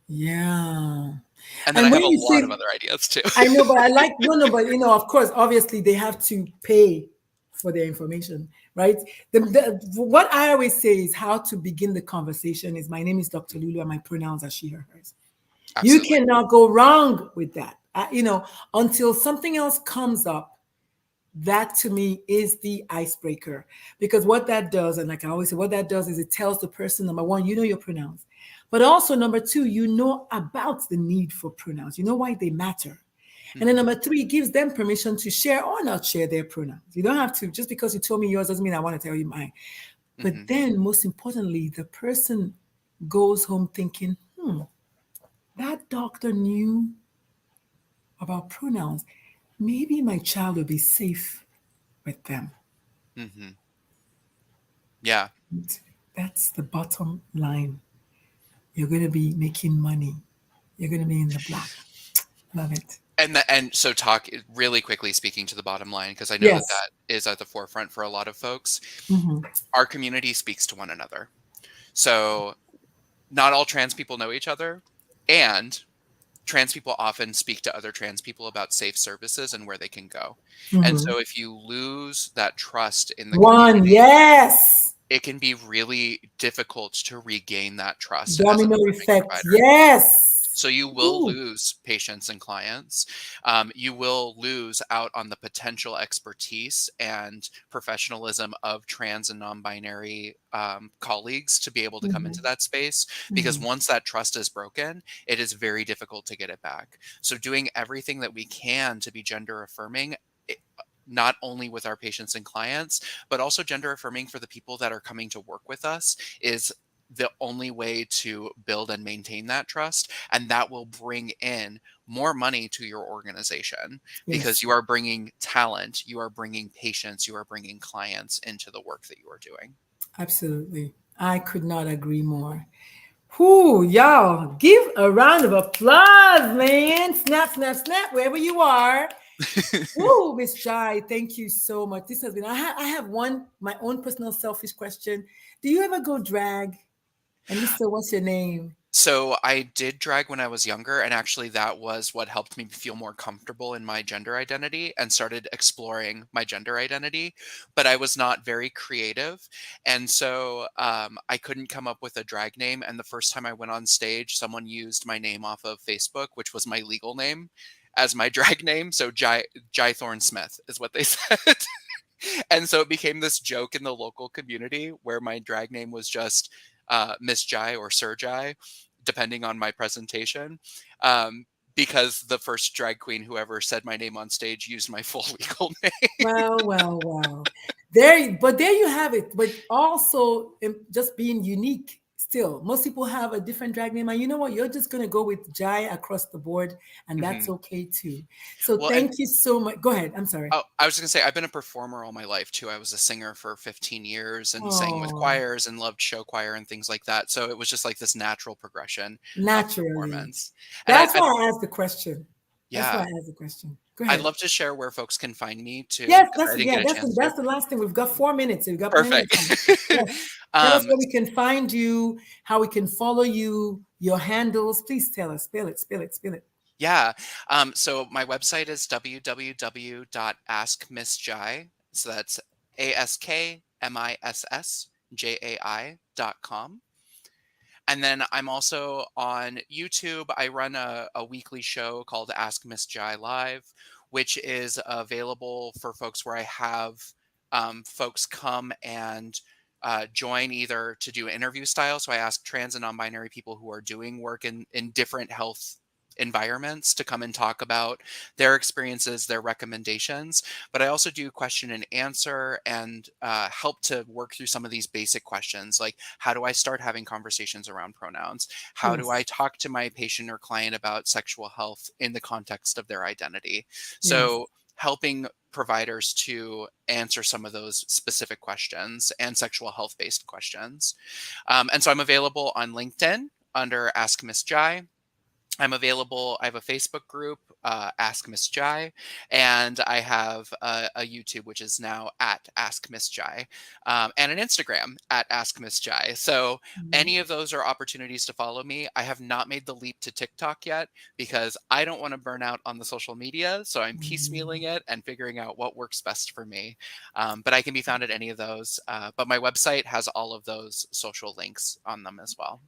Yeah. And then I And when have a you lot of say, other ideas too. I know, but I like, no, but of course, obviously they have to pay for their information, right? What I always say is how to begin the conversation is, my name is Dr. Lulu and my pronouns are she, her, hers. You Absolutely. cannot go wrong with that. Until something else comes up, that to me is the icebreaker. Because what that does, and like I always say, what that does is it tells the person, number one, you know your pronouns. But also, number two, you know about the need for pronouns. You know why they matter. And then Hmm. number three, gives them permission to share or not share their pronouns. You don't have to, just because you told me yours doesn't mean I want to tell you mine. But Hmm. then, most importantly, the person goes home thinking, that doctor knew about pronouns. Maybe my child will be safe with them. Hmm. Yeah. That's the bottom line. You're going to be making money. You're going to be in the black. Love it. And so talk really quickly, speaking to the bottom line, because I know that Yes. that is at the forefront for a lot of folks. Hmm. Our community speaks to one another. So not all trans people know each other, and trans people often speak to other trans people about safe services and where they can go. And Hmm. so if you lose that trust in the One, community, yes. it can be really difficult to regain that trust as a Domino serving effect. provider. Yes. So you will Ooh. lose patients and clients. You will lose out on the potential expertise and professionalism of trans and non-binary colleagues to be able to come into Hmm. that space, because Hmm. once that trust is broken, it is very difficult to get it back. So doing everything that we can to be gender affirming, not only with our patients and clients, but also gender affirming for the people that are coming to work with us, is the only way to build and maintain that trust. And that will bring in more money to your organization, because Yes, you are bringing talent, you are bringing patients, you are bringing clients into the work that you are doing. absolutely. I could not agree more. Whoo, y'all, give a round of applause, man. Snap, snap, snap, wherever you are. Woo, Miss Jai, thank you so much. This has been, I have my own personal selfish question. Do you ever go drag? And if so, what's your name? So I did drag when I was younger, and actually that was what helped me feel more comfortable in my gender identity and started exploring my gender identity. But I was not very creative, and so I couldn't come up with a drag name. And the first time I went on stage, someone used my name off of Facebook, which was my legal name, as my drag name. So Jai Thorne Smith is what they said. And so it became this joke in the local community where my drag name was just Miss Jai or Sir Jai, depending on my presentation. Um, because the first drag queen who ever said my name on stage used my full legal name. Wow, wow, wow. There you have it. But also just being unique still. Most people have a different drag name. And you know what? You're just going to go with Jai across the board, and that's Mhm. okay too. So Well, and thank you so much. Go ahead. I'm sorry. oh, I was going to say, I've been a performer all my life too. I was a singer for 15 years and sang with Oh, choirs and loved show choir and things like that. So it was just like this natural progression of naturally. performance. And That's why I asked the question. That's why I yeah, asked the question. Go I'd ahead. love to share where folks can find me too, Yes, because that's I didn't yeah, get a chance to. that's the last thing. We've got 4 minutes. We've got plenty of Perfect. time. Yes. Tell us um, where we can find you, how we can follow you, your handles. Please tell us. Spill it, spill it, spill it. yeah. So my website is www.askmissjai. So that's AskMissJai.com. And then I'm also on YouTube. I run a weekly show called Ask Miss Jai Live, which is available for folks where I have folks come and join either to do interview style. So I ask trans and non-binary people who are doing work in different health environments to come and talk about their experiences, their recommendations. But I also do question and answer and help to work through some of these basic questions, like how do I start having conversations around pronouns? How do I Yes, talk to my patient or client about sexual health in the context of their identity? yes. So helping providers to answer some of those specific questions and sexual health based questions. And so I'm available on LinkedIn under Ask Miss Jai. I'm available. I have a Facebook group, Ask Miss Jai, and I have a YouTube, which is now at Ask Miss Jai, and an Instagram at Ask Miss Jai. So Mhm. any of those are opportunities to follow me. I have not made the leap to TikTok yet because I don't want to burn out on the social media. So I'm piecemealing Mhm. it and figuring out what works best for me. But I can be found at any of those. But my website has all of those social links on them as well.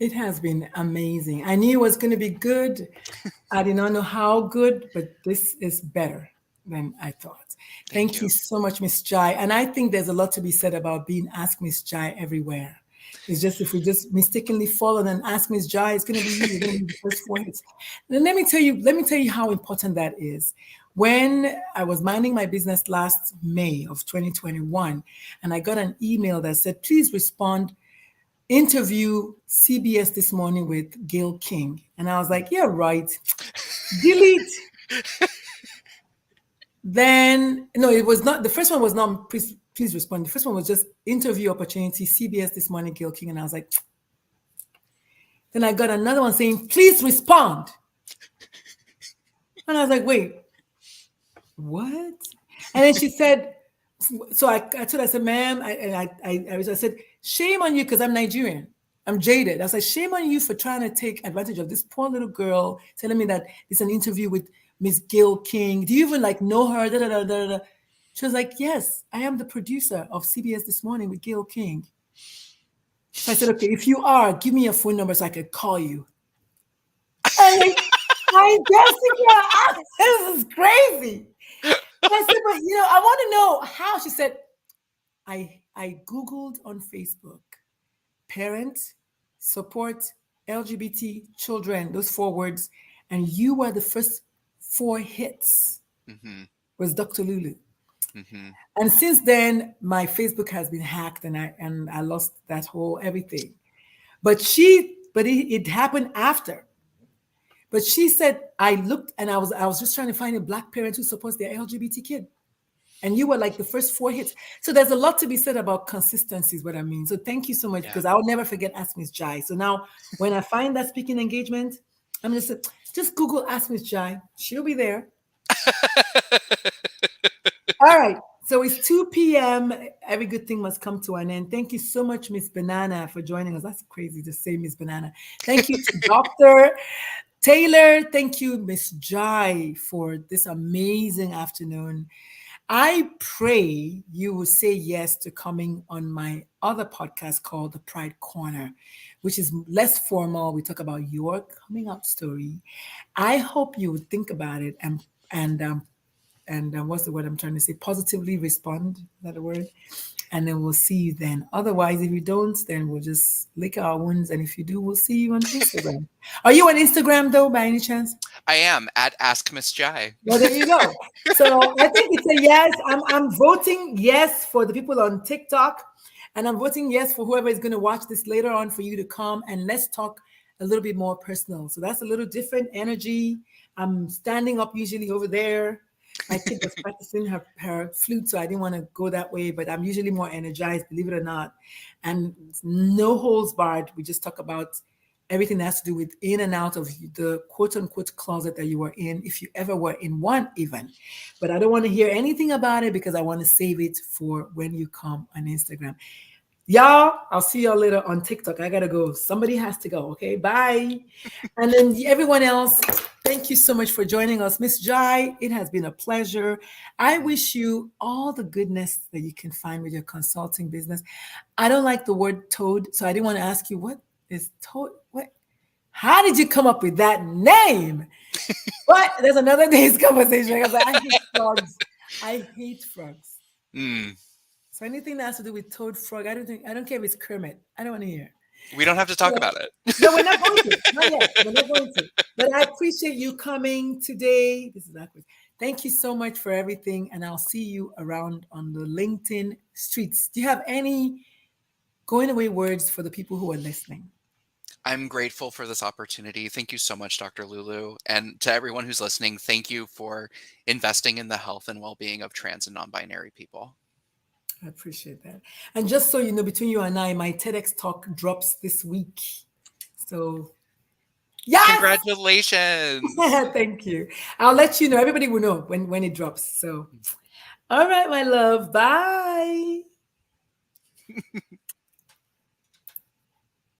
It has been amazing. I knew it was going to be good. I did not know how good, but this is better than I thought. Thank Thank you you. so much, Miss Jai. And I think there's a lot to be said about being Ask Miss Jai everywhere. It's just if we just mistakenly follow and ask Miss Jai, it's going to be you. You're going to be the first 4 hits. Then let me tell you how important that is. When I was minding my business last May of 2021, and I got an email that said, please respond interview CBS this morning with Gail King. And I was like, yeah, right. Delete. Then, no, it was not, the first one was not, please respond. The first one was just interview opportunity, CBS this morning, Gail King. And I was like, then I got another one saying, please respond. And I was like, wait, what? And then she said, so I told her, I said, ma'am, I said, shame on you because I'm Nigerian. I'm jaded. I was like, shame on you for trying to take advantage of this poor little girl telling me that it's an interview with Miss Gail King. Do you even like know her? Da, da, da, da, da. She was like, yes, I am the producer of CBS This Morning with Gail King. So I said, okay, if you are, give me your phone number so I could call you. And like, hi, Jessica, this is crazy. I said, but I want to know how. She said, I Googled on Facebook, parent, support, LGBT, children, those 4 words, and you were the first 4 hits Hmm. was Dr. Lulu. Hmm. And since then, my Facebook has been hacked and I lost that whole everything. But it happened after. But she said, I looked and I was just trying to find a black parent who supports their LGBT kid. And you were like the first 4 hits. So there's a lot to be said about consistency, is what I mean. So thank you so much Yeah. because I'll never forget Ask Miss Jai. So now when I find that speaking engagement, I'm just Google Ask Miss Jai. She'll be there. All right. So it's 2 p.m. Every good thing must come to an end. Thank you so much, Miss Banana, for joining us. That's crazy to say, Miss Banana. Thank you to Dr. Taylor. Thank you, Miss Jai, for this amazing afternoon. I pray you will say yes to coming on my other podcast called The Pride Corner, which is less formal. We talk about your coming out story. I hope you would think about it and what's the word I'm trying to say? Positively respond. Is that a word? And then we'll see you then. Otherwise, if you don't, then we'll just lick our wounds. And if you do, we'll see you on Instagram. Are you on Instagram though, by any chance? I am at Ask Miss Jai. Well, there you go. So I think it's a yes. I'm voting yes for the people on TikTok, and I'm voting yes for whoever is going to watch this later on for you to come and let's talk a little bit more personal. So that's a little different energy. I'm standing up usually over there. My kid was practicing her flute, so I didn't want to go that way, but I'm usually more energized, believe it or not. And no holds barred. We just talk about everything that has to do with in and out of the quote unquote closet that you were in, if you ever were in one, even. But I don't want to hear anything about it because I want to save it for when you come on Instagram. Y'all, I'll see y'all later on TikTok. I gotta go. Somebody has to go. Okay, bye. And then everyone else, thank you so much for joining us. Miss Jai, it has been a pleasure. I wish you all the goodness that you can find with your consulting business. I don't like the word toad, so I didn't want to ask you what is toad. What? How did you come up with that name? But there's another day's conversation because I hate frogs. I hate frogs. Mm. So anything that has to do with toad, frog, I don't care if it's Kermit. I don't want to hear. We don't have to talk So, about it. no, we're not going to. Not yet. We're not going to. But I appreciate you coming today. This is awkward. Thank you so much for everything, and I'll see you around on the LinkedIn streets. Do you have any going away words for the people who are listening? I'm grateful for this opportunity. Thank you so much, Dr. Lulu. And to everyone who's listening, thank you for investing in the health and well-being of trans and non-binary people. I appreciate that. And just so you know, between you and I, my TEDx talk drops this week. So, yes! Congratulations. Thank you. I'll let you know. Everybody will know when it drops. So, all right, my love. Bye.